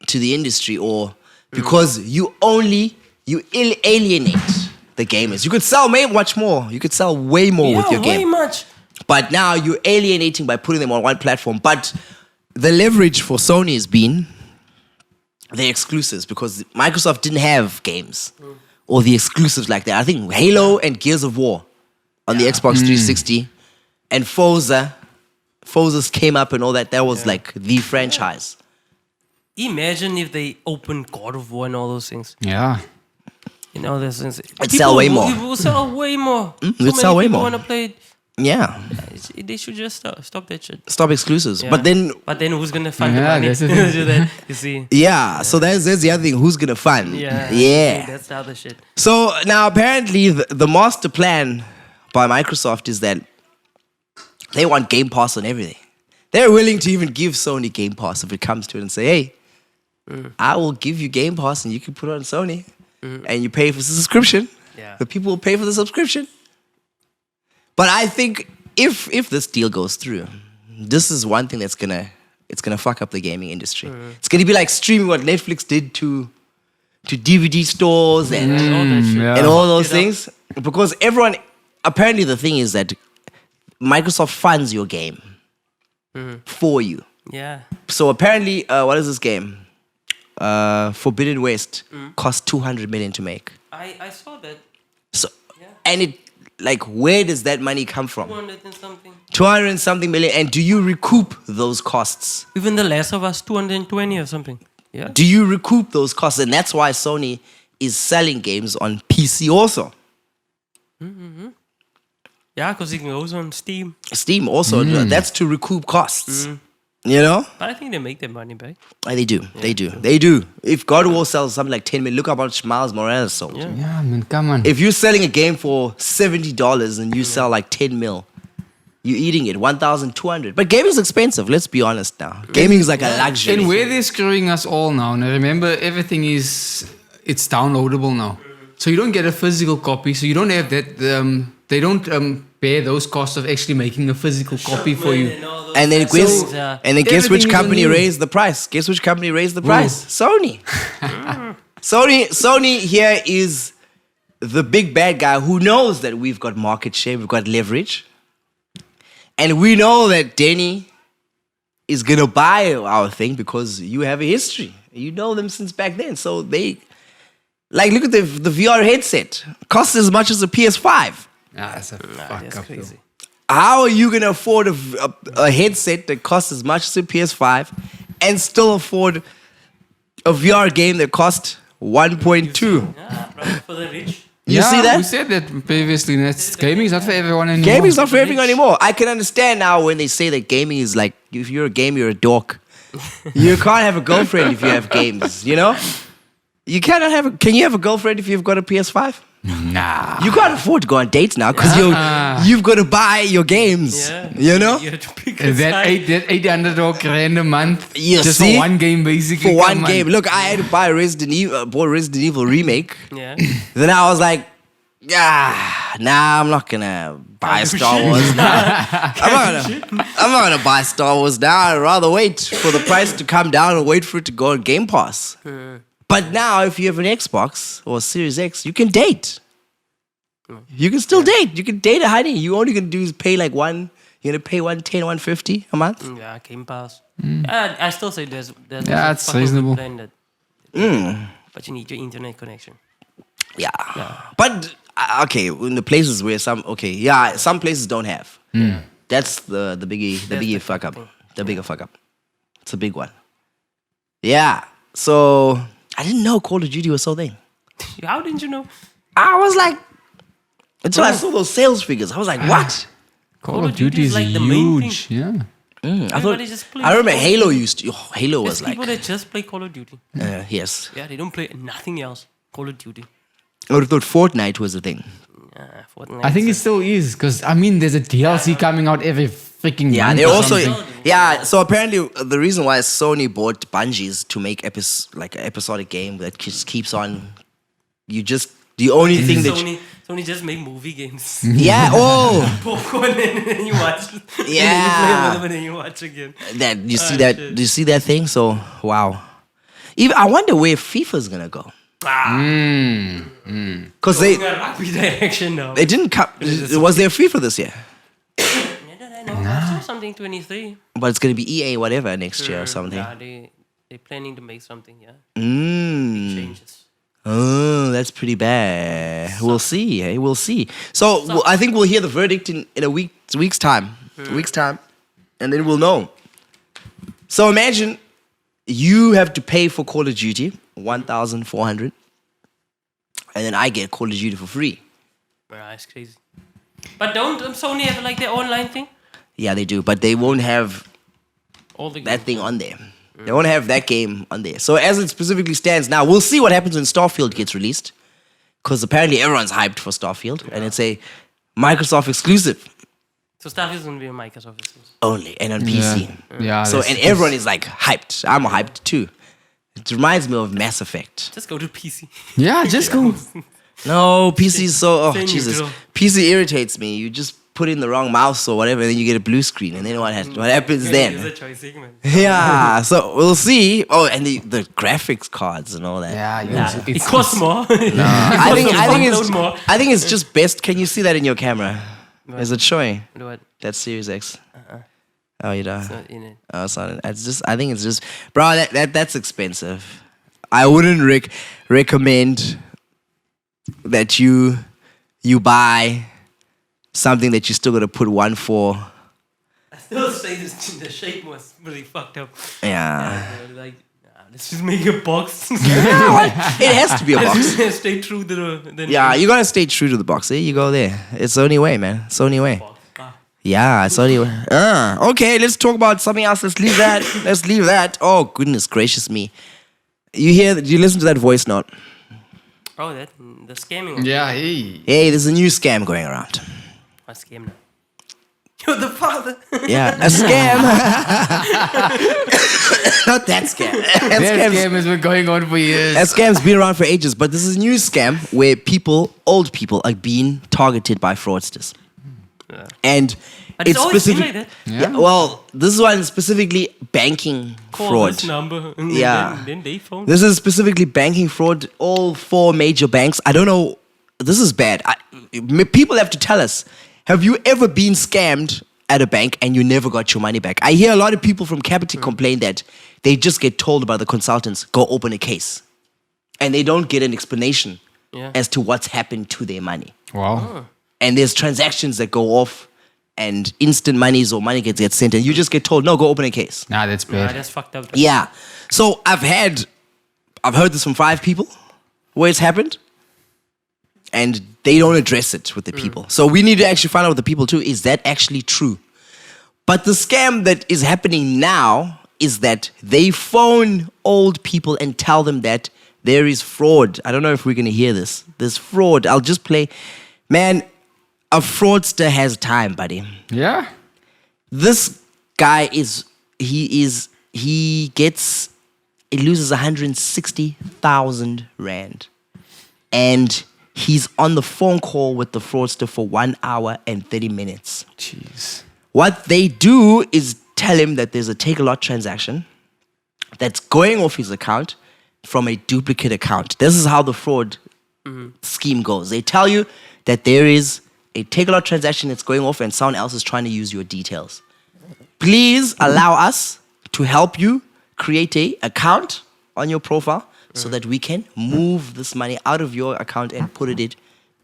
A: to the industry, or because you alienate the gamers. You could sell much more. You could sell way more with your game.
C: way much.
A: But now you're alienating by putting them on one platform. But the leverage for Sony has been the exclusives, because Microsoft didn't have games or the exclusives like that. I think Halo and Gears of War on the Xbox 360 and Forza's came up and all that. That was like the franchise.
C: Imagine if they opened God of War and all those things.
B: Yeah.
C: You know, those things.
A: It'd sell way more.
C: It will sell way more.
A: It'd sell way more.
C: Want to play it.
A: Yeah.
C: They should just stop that shit.
A: Stop exclusives.
C: Yeah.
A: But then
C: who's gonna fund the
B: Yeah,
C: money
B: that's the
C: to
B: thing.
C: do that? You see?
A: yeah, so there's the other thing. Who's gonna fund?
C: Yeah. That's the other shit.
A: So now apparently the master plan by Microsoft is that they want Game Pass on everything. They're willing to even give Sony Game Pass if it comes to it and say, hey, I will give you Game Pass and you can put it on Sony and you pay for the subscription.
C: Yeah.
A: The people will pay for the subscription. But I think if this deal goes through, this is one thing that's gonna fuck up the gaming industry. It's gonna be like streaming what Netflix did to DVD stores and
C: all that shit.
B: yeah.
A: and all those
C: Get up.
A: things, because everyone apparently the thing is that Microsoft funds your game for you.
C: Yeah.
A: So apparently, what is this game? Forbidden West cost 200 million to make.
C: I saw that.
A: So
C: Yeah.
A: and it like where does that money come from?
C: 200 and something.
A: 200 and something million, and do you recoup those costs?
C: Even The Last of Us, 220 or something. Yeah.
A: Do you recoup those costs? And that's why Sony is selling games on PC also.
C: Yeah, because it goes on Steam.
A: Steam also, that's to recoup costs. You know?
C: But I think they make their money back.
A: They do. They do. If God of War sells something like 10 million, look how much Miles Morales sold.
C: Yeah.
B: Yeah, man, come on.
A: If you're selling a game for $70 and you sell like 10 mil, you're eating it, 1,200. But gaming's expensive, let's be honest now. Gaming is like a luxury.
B: And where they're screwing us all now. Now remember, everything it's downloadable now. So you don't get a physical copy. So you don't have that. They don't bear those costs of actually making a physical copy for you.
A: And then guess,
C: yeah.
A: and then guess which
B: Everything is
A: company
B: on you.
A: raised the price? Guess which company raised the price? Sony. Sony here is the big bad guy who knows that we've got market share, we've got leverage. And we know that Denny is gonna buy our thing because you have a history. You know them since back then. So they like look at the VR headset. Costs as much as a PS5.
B: That's a fuck
C: That's
B: up.
C: crazy.
A: How are you gonna afford a headset that costs as much as a PS5 and still afford a VR game that costs 1.2?
C: Yeah, bro, for the rich.
A: You see that?
B: We said that previously. Gaming is not for everyone anymore.
A: Gaming's not for everyone anymore. I can understand now when they say that gaming is like, if you're a gamer, you're a dork. You can't have a girlfriend if you have games, you know? You cannot have can you have a girlfriend if you've got a PS5?
B: Nah.
A: You can't afford to go on dates now because you've got to buy your games,
C: Yeah.
A: you know?
C: You have to pick a
B: That
C: side.
B: $800 grand a month.
A: You
B: just
A: see?
B: for one game, basically.
A: For one
B: Come on.
A: game. Look, I had to buy bought Resident Evil remake.
C: Yeah.
A: Then I was like, I'm not gonna buy Star Wars now. I'm not gonna buy Star Wars now. I'd rather wait for the price to come down and wait for it to go on Game Pass. But now, if you have an Xbox or a Series X, you can date. You can still date. You can date a honey. You only gonna do is pay like you're gonna pay 110, 150 a month.
C: Yeah, Game Pass. I still say there's
B: Yeah,
C: a
B: it's
C: fucking
B: reasonable.
C: plan that, but you need your internet connection.
A: Yeah. But okay, in the places where some places don't have. That's the biggie fuck up. The bigger fuck up. It's a big one. Yeah. So I didn't know Call of Duty was so thing.
C: How didn't you know?
A: I was like, until I saw those sales figures, I was like, what?
B: Call of Duty is
C: like the main
B: huge. Yeah.
A: I thought.
C: Everybody just plays
A: I remember
C: Call of
A: Halo
C: Duty.
A: used to. Halo was
C: There's
A: like,
C: people that just play Call of Duty.
A: yes.
C: Yeah, they don't play nothing else. Call of Duty.
A: I would have thought Fortnite was the thing.
C: Fortnite.
B: I think it still is because there's a DLC coming out every freaking
A: Yeah,
B: month.
A: they
B: or
A: also.
B: something.
A: Yeah, so apparently the reason why Sony bought Bungie's to make an episodic game that just keeps on. The only thing that.
C: Sony just make movie games.
A: Yeah. Oh.
C: Popcorn and then you watch. And then you
A: Yeah.
C: play with them and then you watch again.
A: That you see
C: Ah,
A: that?
C: shit.
A: Do you see that thing? So wow. Even I wonder where FIFA's gonna go because
C: Going a rugby direction now.
A: they didn't come. Was there FIFA this year?
C: I saw something 23.
A: But it's gonna be EA whatever next year or something.
C: Yeah, they're planning to make something. Yeah, changes.
A: Oh, that's pretty bad. We'll see. Hey, we'll see. So I think we'll hear the verdict in a week's time. A week's time, and then we'll know. So imagine you have to pay for Call of Duty 1,400, and then I get Call of Duty for free.
C: Yeah, it's crazy. But don't Sony have like their online thing?
A: Yeah, they do, but they won't have
C: All the
A: that
C: games.
A: thing on there. They won't have that game on there. So as it specifically stands now, we'll see what happens when Starfield gets released. Because apparently everyone's hyped for Starfield. And it's a Microsoft exclusive
C: So Starfield's gonna be a Microsoft exclusive.
A: only and on PC.
B: Yeah.
A: So
B: that's-
A: and everyone is like hyped. I'm hyped too. It reminds me of Mass Effect.
C: Just go to PC.
B: Yeah, just go.
A: No, PC is so
C: Stay
A: Jesus.
C: neutral.
A: PC irritates me. You just put in the wrong mouse or whatever, and then you get a blue screen, and then what happens
C: It's
A: then?
C: a choice segment.
A: Yeah, so we'll see. Oh, and the graphics cards and all that.
B: Yeah,
C: It costs more.
A: I
C: Download more.
A: think it's just best. Can you see that in your camera? Is it showing?
C: What?
A: That's Series X. Oh, you don't.
C: It's not in it.
A: Oh, it's not. It's just. I think it's just, bro. That's expensive. I wouldn't recommend that you buy something that you're still gonna put one for.
C: I still say the shape was really fucked up.
A: Yeah.
C: Like, let's just make a box.
A: It has to be a box.
C: Stay true to the
A: Yeah, you gotta stay true to the box. There you go. There. It's the only way, man. It's the only way. Yeah, it's the only way. Okay, let's talk about something else. Let's leave that. Oh goodness gracious me! You listen to that voice note?
C: Oh, the scamming one.
B: Yeah, hey.
A: Hey, there's a new scam going around.
C: What scam now? You're the father.
A: Yeah, a scam. Not that scam.
B: That scam has been going on for years.
A: That scam's been around for ages, but this is a new scam where old people, are being targeted by fraudsters.
C: Yeah.
A: And
C: But it's always been like that.
A: Yeah, well, this is one specifically banking
C: Call
A: fraud.
C: this number. And
A: Yeah.
C: Then they phone.
A: This is specifically banking fraud. All 4 major banks. I don't know. This is bad. People have to tell us. Have you ever been scammed at a bank and you never got your money back? I hear a lot of people from Capitec complain that they just get told by the consultants, go open a case. And they don't get an explanation as to what's happened to their money.
B: Wow.
A: And there's transactions that go off and instant monies or money gets sent and you just get told, no, go open a case.
B: Nah, that's
C: Yeah,
B: bad.
C: that's fucked up.
A: Yeah. So I've heard this from 5 people where it's happened. And they don't address it with the people. So we need to actually find out with the people too, is that actually true? But the scam that is happening now is that they phone old people and tell them that there is fraud. I don't know if we're going to hear this. There's fraud. I'll just play. Man, a fraudster has time, buddy.
B: Yeah?
A: This guy he loses 160,000 rand. And he's on the phone call with the fraudster for 1 hour and 30 minutes.
B: Jeez.
A: What they do is tell him that there's a take-a-lot transaction that's going off his account from a duplicate account. This is how the fraud scheme goes. They tell you that there is a take-a-lot transaction that's going off and someone else is trying to use your details. Please allow us to help you create an account on your profile so that we can move this money out of your account and put it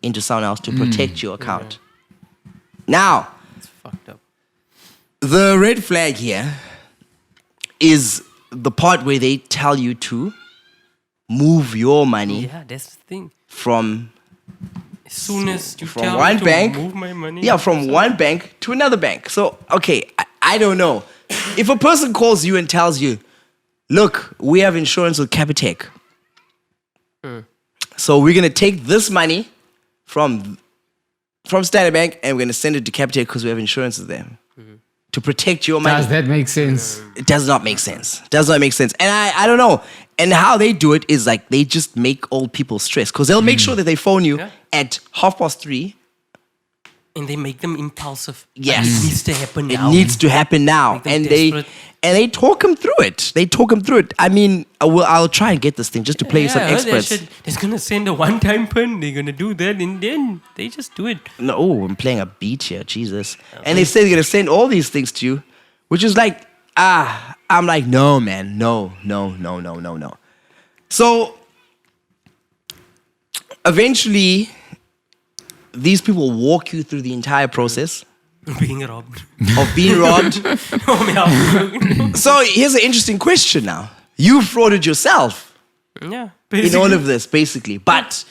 A: into someone else to protect your account. Now,
C: It's fucked up.
A: the red flag here is the part where they tell you to move your money
C: Yeah, that's the thing.
A: from
C: As soon as you
A: from
C: tell
A: one
C: me to
A: bank,
C: move my money.
A: from one bank to another bank. So, okay, I don't know. If a person calls you and tells you, look, we have insurance with Capitec. So we're going to take this money from Standard Bank and we're going to send it to Capitec because we have insurance with them. To protect your money.
B: Does that make sense?
A: It does not make sense. Does not make sense. And I don't know. And how they do it is like they just make old people stress because they'll make sure that they phone you at 3:30.
C: And they make them impulsive.
A: Yes.
C: Like, it needs to happen
A: It
C: now.
A: needs to happen now.
C: Make them
A: And
C: desperate.
A: they talk them through it. I mean, I'll try and get this thing just to play some
C: I heard that
A: experts.
C: shit. They're gonna send a one-time pin. They're gonna do that, and then they just do it.
A: No, I'm playing a beat here, Jesus. And they say they're gonna send all these things to you, which is like, I'm like, no, man, no. So eventually, these people walk you through the entire process
C: Being robbed.
A: of being robbed.
C: Oh, man.
A: So here's an interesting question now. You frauded yourself
C: Yeah.
A: in all of this, basically. But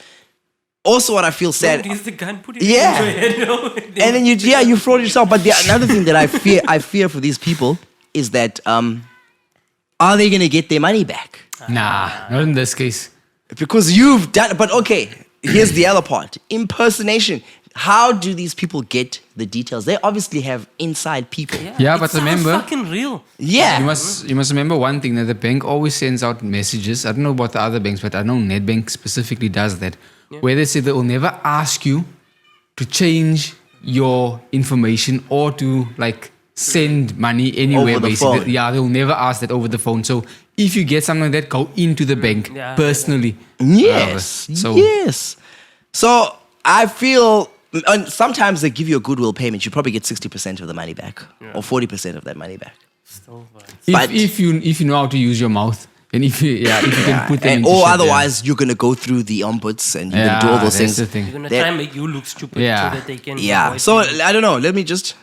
A: also what I feel sad.
C: Use the gun, put it
A: Yeah.
C: in your head. No,
A: And then you fraud yourself. But another thing that I fear for these people is that are they gonna get their money back?
B: Nah, not in this case.
A: Because you've done. But okay, here's the other part: impersonation. How do these people get the details? They obviously have inside people.
B: Yeah,
C: it
B: but
C: sounds
B: remember-
C: fucking real.
A: Yeah.
B: You must remember one thing, that the bank always sends out messages. I don't know about the other banks, but I know Nedbank specifically does that. Where they say they will never ask you to change your information or to like send money anywhere.
A: Over the
B: basically,
A: phone.
B: yeah, they'll never ask that over the phone. So if you get something like that, go into the bank
C: Yeah.
B: personally.
A: Yes.
B: So
A: Yes. So I feel and sometimes they give you a goodwill payment. You probably get 60% of the money back or 40% of that money back.
C: Still, but
A: But-
B: if you know how to use your mouth, and if you can put them
A: And,
B: into
A: or
B: shit,
A: otherwise, you're going to go through the ombuds and you're going to do all those
B: that's
A: things.
B: the thing.
C: you're gonna
A: That-
C: try and make you look stupid
B: Yeah.
C: so that they can.
A: Yeah.
C: avoid
A: So
C: you.
A: I don't know. Let me just.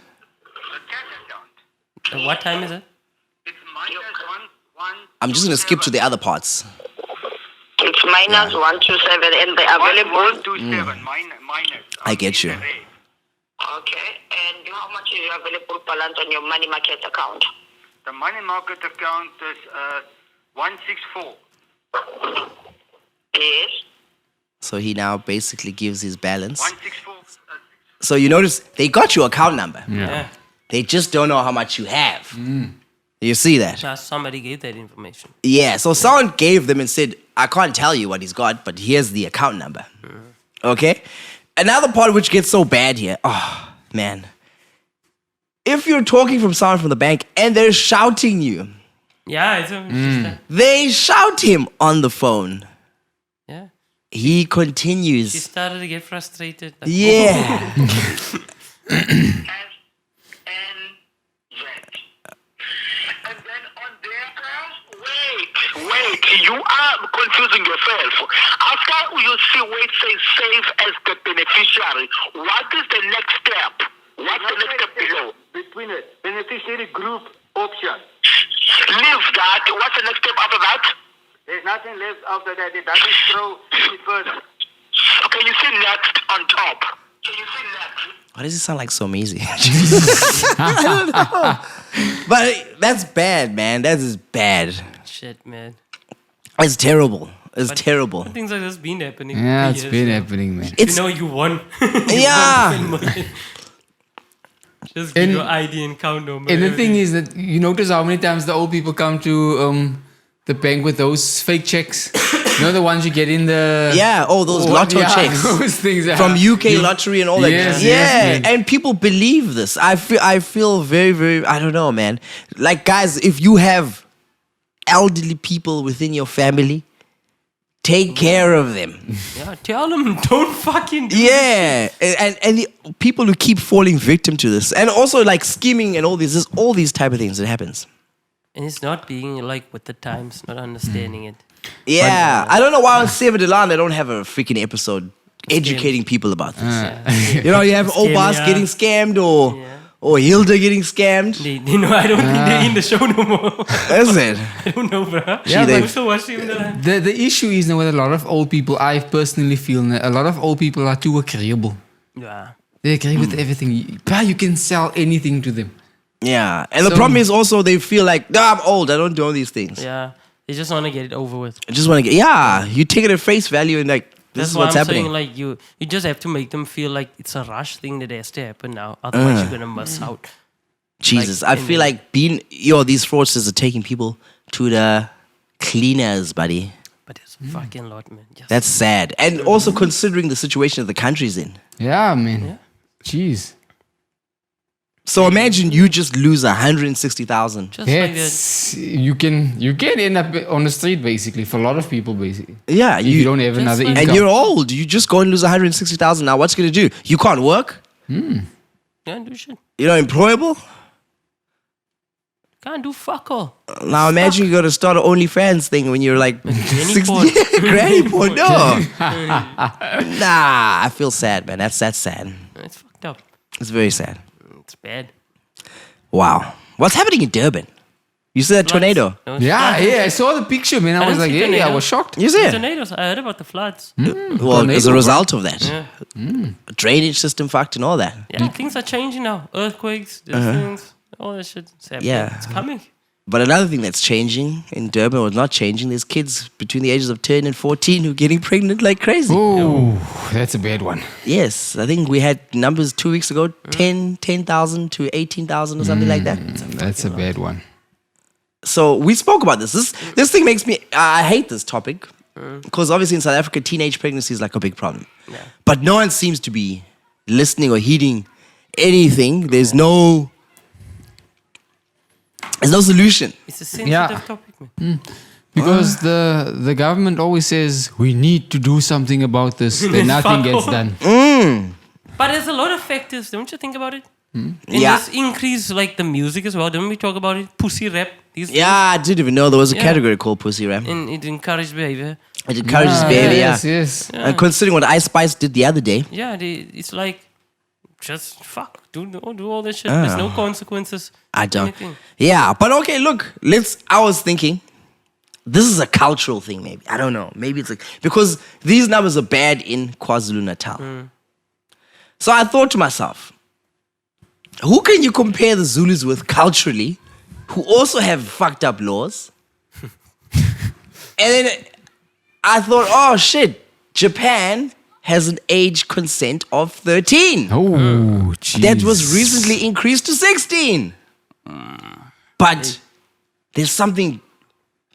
C: What time is it?
D: It's -1.
A: I'm just going to skip to the other parts.
D: It's -127 and the available.
E: 127 minus.
A: I get you.
D: Okay. And how much is your available balance on your money market account?
E: The money market account is 164.
D: Yes.
A: So he now basically gives his balance.
E: 164.
A: So you notice they got your account number.
C: Yeah.
A: They just don't know how much you have. You see that?
C: Just somebody gave that information.
A: Yeah. So someone gave them and said, I can't tell you what he's got, but here's the account number. Okay? Another part which gets so bad here. Oh, man. If you're talking from someone from the bank and they're shouting you,
C: Yeah, it's just that.
A: they shout him on the phone.
C: Yeah.
A: He
C: She
A: continues.
C: started to get frustrated. Like,
A: Yeah.
D: And then on their wait, you are confusing yourself. After you see wait say save as the beneficiary, what is the next step? What's the next step below?
E: Between the beneficiary group option.
D: Leave that. What's the next step after that?
E: There's nothing left after that. It doesn't scroll any further.
D: Can you see next on top? Can you see next?
A: Why does it sound like so easy? I don't know. But that's bad, man. That is bad.
C: Shit, man.
A: It's terrible. It's terrible.
C: Things like this been happening.
B: Yeah,
C: for
B: it's
C: years
B: been
C: now.
B: happening, man.
A: It's
C: You know you won.
A: Yeah.
C: You won the money. Just give
B: And-
C: your ID and count number.
B: And the thing is that you notice how many times the old people come to the bank with those fake checks. You know the ones you get in the
A: yeah. Oh, those
B: Oh,
A: lotto
B: yeah,
A: checks
B: those things
A: from UK lottery and all that.
B: Yes,
A: yeah,
B: yes, man.
A: and people believe this. I feel very, very. I don't know, man. Like, guys, if you have elderly people within your family, take care of them.
C: Yeah, tell them don't fucking do
A: Yeah, and the people who keep falling victim to this, and also like scheming and all these, there's all these type of things that happens.
C: And it's not being like with the times, not understanding it.
A: Yeah, I don't know why on Save It Alarm they don't have a freaking episode educating people about this.
C: Yeah.
A: You know, you have
C: Scam,
A: Obas
C: yeah.
A: getting scammed or
C: Yeah.
A: or Hilda getting scammed.
C: They know I don't think they're in the show no more.
A: Is it?
C: I don't know, bro.
B: Yeah,
A: they-
C: I'm still watching the
B: The issue is now with a lot of old people. I personally feel that a lot of old people are too agreeable.
C: Yeah.
B: They agree with everything. You can sell anything to them.
A: Yeah, and the
B: So-
A: problem is also they feel like, I'm old, I don't do all these things.
C: Yeah. They just want to get it over with.
A: I just want to get, you take it at face value and like, this
C: That's
A: is
C: why
A: what's
C: I'm
A: happening.
C: saying, like, you just have to make them feel like it's a rush thing that has to happen now. Otherwise, you're gonna miss out.
A: Jesus,
C: like,
A: I feel like these fraudsters are taking people to the cleaners, buddy.
C: But it's a fucking lot, man. Just
A: That's sad. And also considering the situation that the country's in.
B: Yeah, man.
C: Yeah.
B: Jeez.
A: So imagine you just lose 160,000.
C: just like that.
B: It's, you can end up on the street basically for a lot of people basically.
A: Yeah,
B: If you don't have
C: Just
B: another
C: like-
B: income.
A: and you're old. You just go and lose 160,000. Now what's you gonna do? You can't work.
C: Can't do shit.
A: You're not employable.
C: Can't do fuck all.
A: Now imagine you got to start an OnlyFans thing when you're like
C: Granny
A: 60.
C: porn.
A: Granny porn. No. Nah, I feel sad, man. That's sad.
C: It's fucked up.
A: It's very sad.
C: It's bad.
A: Wow. What's happening in Durban? You see that tornado?
C: No, it's
B: Yeah,
C: floods.
B: I saw the picture, man. I
C: I
B: was
C: didn't
B: like,
C: see
B: hey, I
C: tornado.
B: was shocked.
A: You see it?
C: Tornadoes. I heard about the floods.
A: Well, as a
B: Tornado,
A: result of that,
C: Yeah.
A: drainage system fucked and all that.
C: Yeah, things are changing now. Earthquakes, different things, all that shit. It's happening.
A: Yeah.
C: It's coming.
A: But another thing that's changing in Durban, or not changing, there's kids between the ages of 10 and 14 who are getting pregnant like crazy.
B: Oh, that's a bad one.
A: Yes, I think we had numbers 2 weeks ago, 10,000 to 18,000 or something like that.
B: That's a bad one.
A: So we spoke about this. This thing makes me, I hate this topic because obviously in South Africa, teenage pregnancy is like a big problem.
C: Yeah.
A: But no one seems to be listening or heeding anything. There's no solution.
C: It's a sensitive topic, man.
B: Because the government always says we need to do something about this, then nothing gets done.
C: But there's a lot of factors, don't you think about it? And
A: Yeah.
C: this increase like the music as well. Don't we talk about it? Pussy rap. These
A: Yeah, I didn't even know there was a
C: Yeah.
A: category called pussy rap.
C: And it encouraged behavior.
A: It encourages behavior, yeah.
B: Yes.
A: And considering what Ice Spice did the other day,
C: Yeah, it's like just fuck, do all that shit. There's no consequences.
A: I don't.
C: Anything.
A: Yeah, but okay, look, I was thinking, this is a cultural thing, maybe. I don't know. Maybe it's like, because these numbers are bad in KwaZulu-Natal. So I thought to myself, who can you compare the Zulus with culturally, who also have fucked up laws? And then I thought, oh shit, Japan has an age consent of 13.
B: Oh, jeez.
A: That was recently increased to 16. But there's something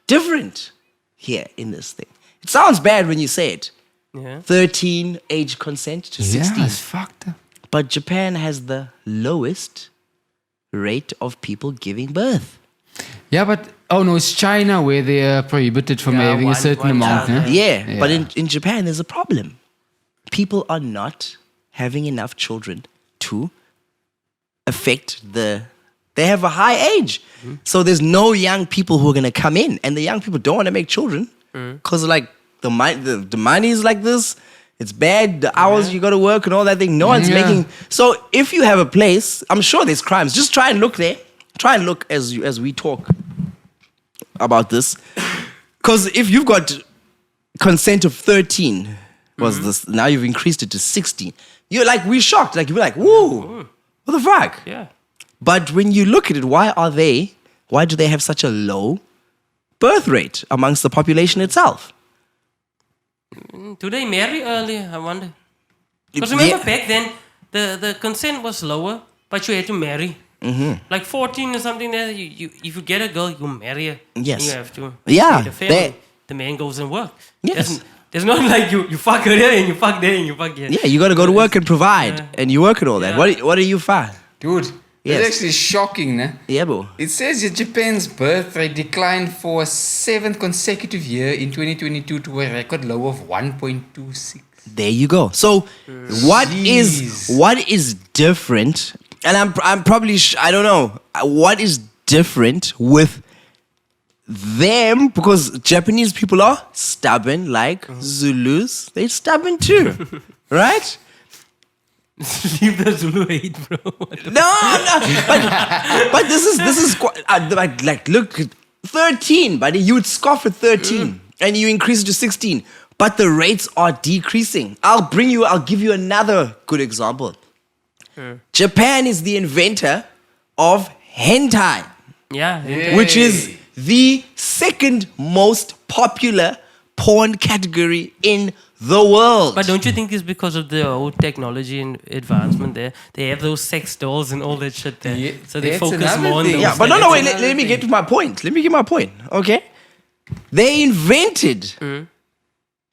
A: different here in this thing. It sounds bad when you say it.
C: Yeah.
A: 13 age consent to 16.
B: Yeah, it's fucked up.
A: But Japan has the lowest rate of people giving birth.
B: Yeah, but it's China where they are prohibited from
C: Yeah,
B: having a certain
C: one
B: amount.
C: child,
B: Huh?
A: Yeah, but in Japan, there's a problem. People are not having enough children to affect they have a high age. So there's no young people who are going to come in. And the young people don't want to make children because like the money is like this. It's bad. The hours you got to work and all that thing. No one's making. So if you have a place, I'm sure there's crimes. Just try and look there. Try and look as we talk about this. Because if you've got consent of 13, was this now you've increased it to 16. You're like, we're shocked. Like you're like, whoa, what the fuck?
C: Yeah.
A: But when you look at it, why do they have such a low birth rate amongst the population itself?
C: Do they marry early? I wonder. Because remember back then, the consent was lower, but you had to marry. Like 14 or something there, you if you get a girl, you marry her.
A: Yes.
C: And you have to
A: Yeah,
C: create a family.
A: they-
C: The man goes and work.
A: Yes.
C: There's not like you fuck her there and you fuck there and you fuck here.
A: Yeah, you got to go to work and provide, and you work and all that.
C: Yeah.
A: What do you find?
B: Dude,
A: Yes.
B: it's actually shocking, nah?
A: Yeah, bro.
B: It says that Japan's birth rate declined for a 7th consecutive year in 2022 to a record low of 1.26.
A: There you go. So, what is different? And I'm probably I don't know what is different with them, because Japanese people are stubborn like Zulus. They're stubborn too, right?
C: Leave the Zulu hate, bro.
A: No, but this is like look, 13, buddy. You would scoff at 13 and you increase it to 16, but the rates are decreasing. I'll give you another good example. Japan is the inventor of hentai,
C: Yeah.
A: which is the second most popular porn category in the world.
C: But don't you think it's because of the old technology and advancement there? They have those sex dolls and all that shit there.
B: Yeah,
C: So they
B: that's
C: focus
B: another
C: more on
B: thing.
C: those.
A: Yeah, but no,
C: things.
A: wait. Let me get to my point. Let me get my point. Okay, they invented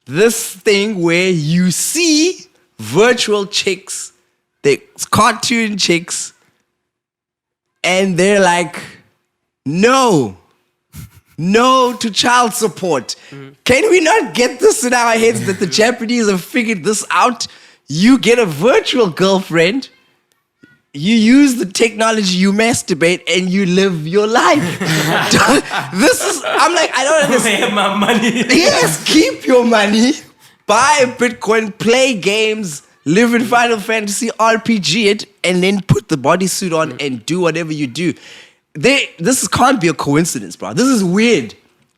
A: this thing where you see virtual chicks, they cartoon chicks, and they're like, no to child support. Can we not get this in our heads that the Japanese have figured this out? You get a virtual girlfriend, you use the technology, you masturbate, and you live your life. I'm like, I don't
C: I
A: understand.
C: have my money.
A: Yes, keep your money, buy Bitcoin, play games, live in Final Fantasy, RPG it, and then put the bodysuit on and do whatever you do. This can't be a coincidence, bro. This is weird.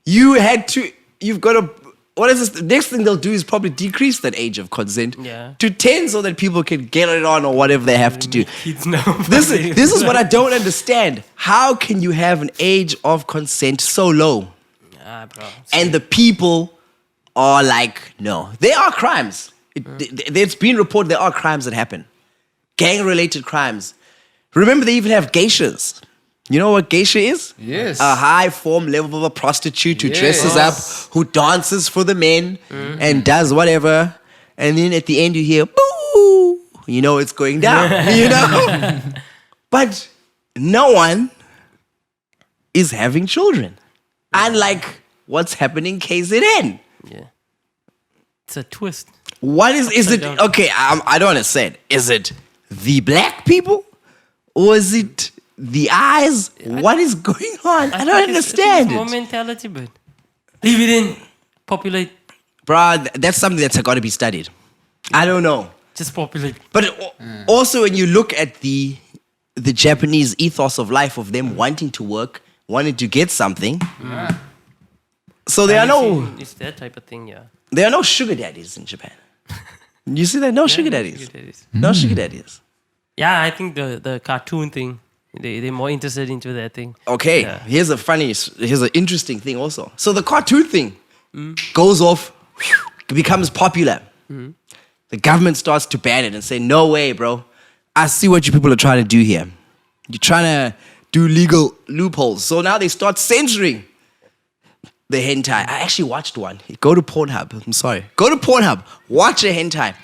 A: You've got to, what is this? The next thing they'll do is probably decrease that age of consent to 10 so that people can get it on or whatever they have to do.
C: Kids now.
A: This is what I don't understand. How can you have an age of consent so low?
C: Bro.
A: And the people are like, no. There are crimes. It's been reported there are crimes that happen. Gang-related crimes. Remember, they even have geishas. You know what geisha is?
B: Yes.
A: A high form level of a prostitute who dresses up, who dances for the men and does whatever. And then at the end you hear, boo! you know it's going down, you know? But no one is having children. Unlike what's happening KZN.
C: Yeah. It's a twist.
A: What is it?
C: down.
A: Okay, I don't understand. Is it the black people? Or is it the eyes? What is going on? I don't
C: think
A: understand
C: it's more
A: it.
C: mentality, but leave it in. Populate.
A: Bruh, that's something that's got to be studied. I don't know.
C: Just populate.
A: But also when you look at the Japanese ethos of life of them wanting to work, wanting to get something. So there are
C: It's that type of thing, yeah.
A: there are no sugar daddies in Japan. You see that? No sugar daddies.
C: Sugar daddies.
A: No sugar daddies.
C: Yeah, I think the cartoon thing, they're more interested into that thing.
A: Okay,
C: Yeah.
A: here's an interesting thing also. So the cartoon thing goes off, becomes popular. The government starts to ban it and say, no way, bro. I see what you people are trying to do here. You're trying to do legal loopholes. So now they start censoring the hentai. I actually watched one. Go to Pornhub. I'm sorry. Go to Pornhub. Watch a hentai.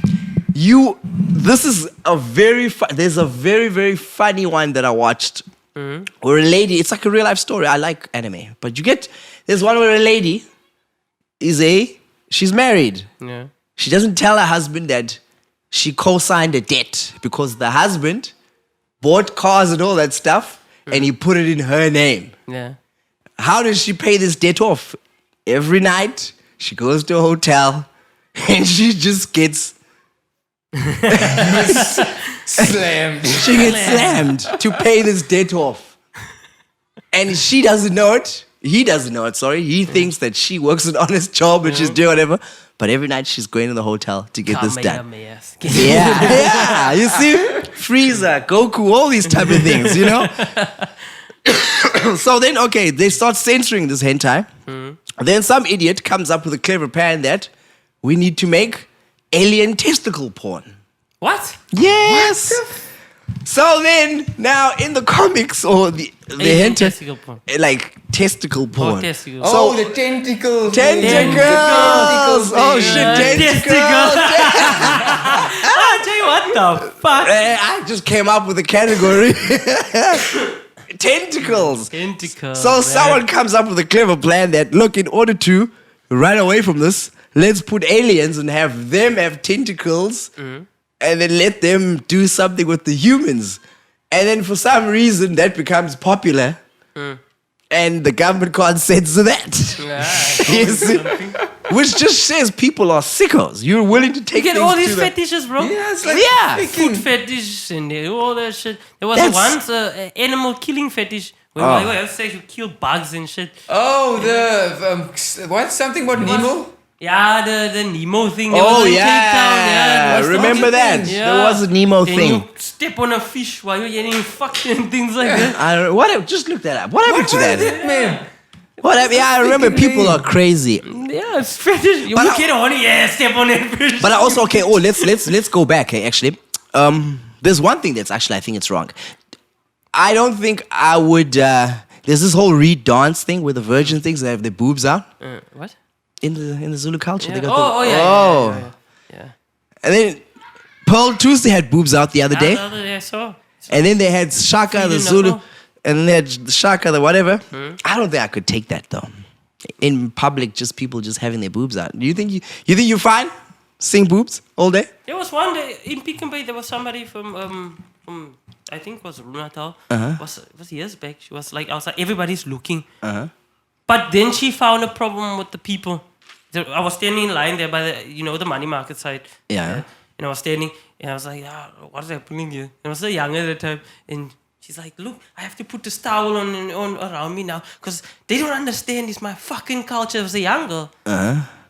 A: This is there's a very, very funny one that I watched. Where a lady, it's like a real life story. I like anime. But there's one where a lady she's married.
C: Yeah.
A: She doesn't tell her husband that she co-signed a debt because the husband bought cars and all that stuff and he put it in her name.
C: Yeah.
A: How does she pay this debt off? Every night she goes to a hotel and she just gets
B: Slammed.
A: she gets slammed to pay this debt off. And she doesn't know it. He doesn't know it, sorry. He thinks that she works an honest job and she's doing whatever. But every night she's going to the hotel to get this done. Yeah, you see? Frieza, Goku, all these type of things, you know? So then, okay, they start censoring this hentai. Then some idiot comes up with a clever plan that we need to make alien testicle porn.
C: What?
A: Yes! So then, now in the comics or the
C: Alien
A: hentai,
C: testicle porn.
A: like testicle porn.
C: Testicles.
B: Oh, the tentacles.
A: Tentacles! Oh shit, tentacles!
C: I tell you what the fuck?
A: I just came up with a category. Tentacles.
C: Tentacles.
A: So someone comes up with a clever plan that, look, in order to run away from this, let's put aliens and have them have tentacles and then let them do something with the humans. And then for some reason that becomes popular and the government can't censor that. You see? Which just says people are sickos. You're willing to take
C: You get
A: things
C: all these
A: to the-
C: fetishes, bro.
B: Yeah, it's like
C: Food fetish and all that shit. There was
A: That's-
C: once an animal killing fetish where I say you kill bugs and shit.
B: Oh, what? Something about Nemo?
C: Yeah, the Nemo thing. There
A: Oh
C: was in
A: yeah,
C: Cape Town. Yeah, it was
A: remember
C: the
A: that?
C: thing.
A: There was a Nemo
C: Then
A: thing.
C: you step on a fish while you're getting fucked and things like that.
A: I don't, what? Just look that up. What happened to that?
B: man?
A: What happened? Yeah, I remember people are crazy.
C: Yeah, it's fetish. You
A: But
C: look at on it, yeah, step on that fish.
A: But I also okay. Oh, let's go back. Hey, actually, there's one thing that's actually I think it's wrong. I don't think I would. There's this whole Reed dance thing where the virgin things they have their boobs out
C: What?
A: in the Zulu culture.
C: Yeah.
A: They got
C: Oh,
A: the,
C: yeah. Yeah.
A: And then Pearl Tuesday had boobs out the other day,
C: The other day I saw.
A: and then they had Shaka the
C: Freedom
A: Zulu,
C: Knuckle.
A: and then they had the Shaka the whatever. I don't think I could take that though. In public, just people just having their boobs out. Do you think you're fine? Seeing boobs all day?
C: There was one day in Pick and Pay. There was somebody from I think it was Natal. Was years back. She was like outside. Everybody's looking. But then she found a problem with the people. I was standing in line there by the money market side.
A: Yeah.
C: And I was standing and I was like, what's happening here? And I was so young at the time. And she's like, look, I have to put this towel on around me now because they don't understand. It's my fucking culture. I was a young girl.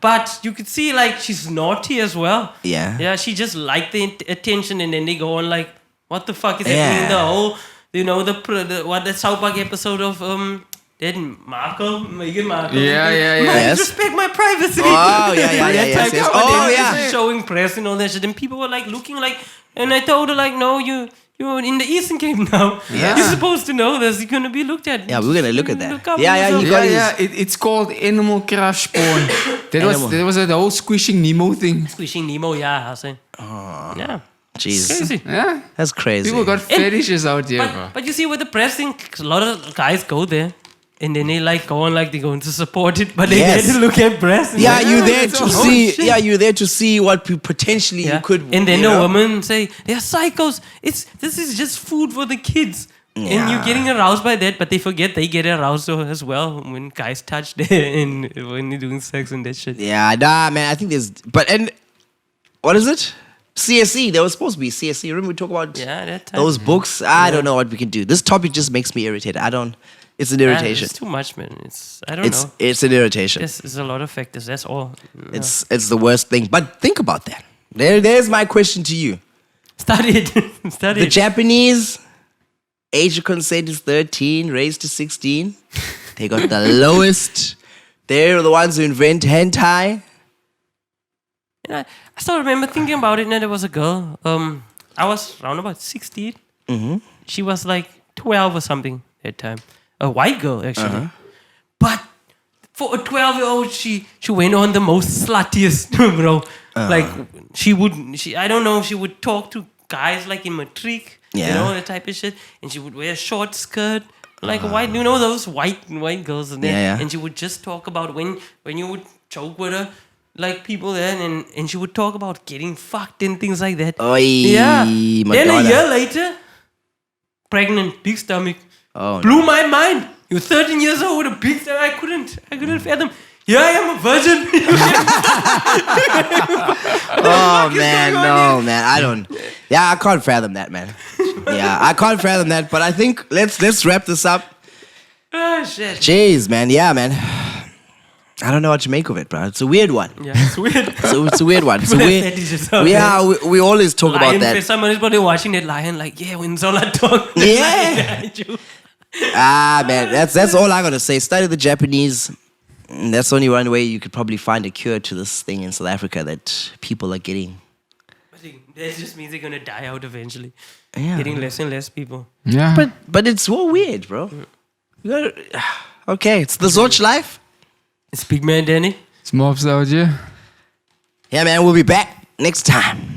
C: But you could see like she's naughty as well.
A: Yeah.
C: Yeah, she just liked the attention and then they go on like, what the fuck is
A: Yeah.
C: happening? The whole, the South Park episode of Meghan Markle.
B: Yeah.
C: Respect my privacy.
A: Oh, yeah, yes. Oh, yeah.
C: Showing press and all that shit. And people were like looking like, and I told her like, no, you're in the Eastern Cape now.
A: Yeah.
C: You're supposed to know this. You're gonna be looked at.
A: Yeah, we're gonna look at that.
C: Look up
A: Yeah,
C: yourself.
A: you got
B: It's called animal crash porn. There was the whole squishing Nemo thing.
C: Squishing Nemo, yeah, I say. Yeah.
A: Jeez.
C: Crazy.
B: Yeah.
A: That's crazy.
B: People got fetishes out here, bro.
C: But you see, with the press thing, a lot of guys go there. And then they like go on like they're going to support it, but they
A: Yes.
C: there to look at breasts.
A: Yeah, you're there
C: it's
A: to
C: all-
A: see.
C: shit.
A: Yeah, you're there to see what potentially you could.
C: And then
A: you
C: the
A: know?
C: women say they're psychos. This is just food for the kids. And you're getting aroused by that, but they forget they get aroused as well when guys touch there and when you're doing sex and that shit.
A: Yeah, nah, man. I think and what is it? CSE. There was supposed to be CSE. Remember we talked about
C: That time.
A: those books? I don't know what we can do. This topic just makes me irritated. It's an irritation.
C: It's too much, man. I don't know.
A: It's an irritation.
C: There's a lot of factors. That's all.
A: It's the worst thing. But think about that. There's my question to you.
C: Study it. Study
A: The
C: it.
A: Japanese, age of consent is 13, raised to 16. They got the lowest. They're the ones who invent hentai.
C: And I still remember thinking about it, and there was a girl. I was around about 16.
A: Mm-hmm.
C: She was like 12 or something at that time. A white girl, actually.
A: Uh-huh.
C: But for a 12-year-old, she went on the most sluttiest, bro. Like, I don't know, she would talk to guys like in matric, you
A: Yeah.
C: know, that type of shit. And she would wear a short skirt, like a white, you know, those white girls in there.
A: Yeah.
C: And she would just talk about when you would choke with her, like people there, and she would talk about getting fucked and things like that.
A: Oi,
C: Yeah. Then
A: Madonna.
C: a year later, pregnant, big stomach.
A: Oh,
C: Blew my mind. You're 13 years old with a big stomach. I couldn't fathom. Yeah, I am a virgin.
A: Oh man, no man, I don't. Yeah, I can't fathom that, man. Yeah, I can't fathom that. But I think let's wrap this up.
C: Oh shit.
A: Jeez, man. Yeah, man. I don't know what to make of it, bro. It's a weird one.
C: Yeah, it's weird.
A: So it's a weird one. It's a
C: People have
A: weird.
C: fetishes out
A: Yeah, we always talk
C: Lion
A: about that.
C: face. Somebody's probably watching that lion like, yeah, when Zola talk.
A: Yeah. Man, that's all I gotta say. Study the Japanese. That's only one way you could probably find a cure to this thing in South Africa that people are getting.
C: That just means they're gonna die out eventually.
A: Yeah.
C: Getting less and less people.
B: Yeah.
A: But it's so weird, bro. You gotta, okay, it's the Zorch life.
C: It's Big Man Danny.
B: It's Mobs out here.
A: Yeah, man, we'll be back next time.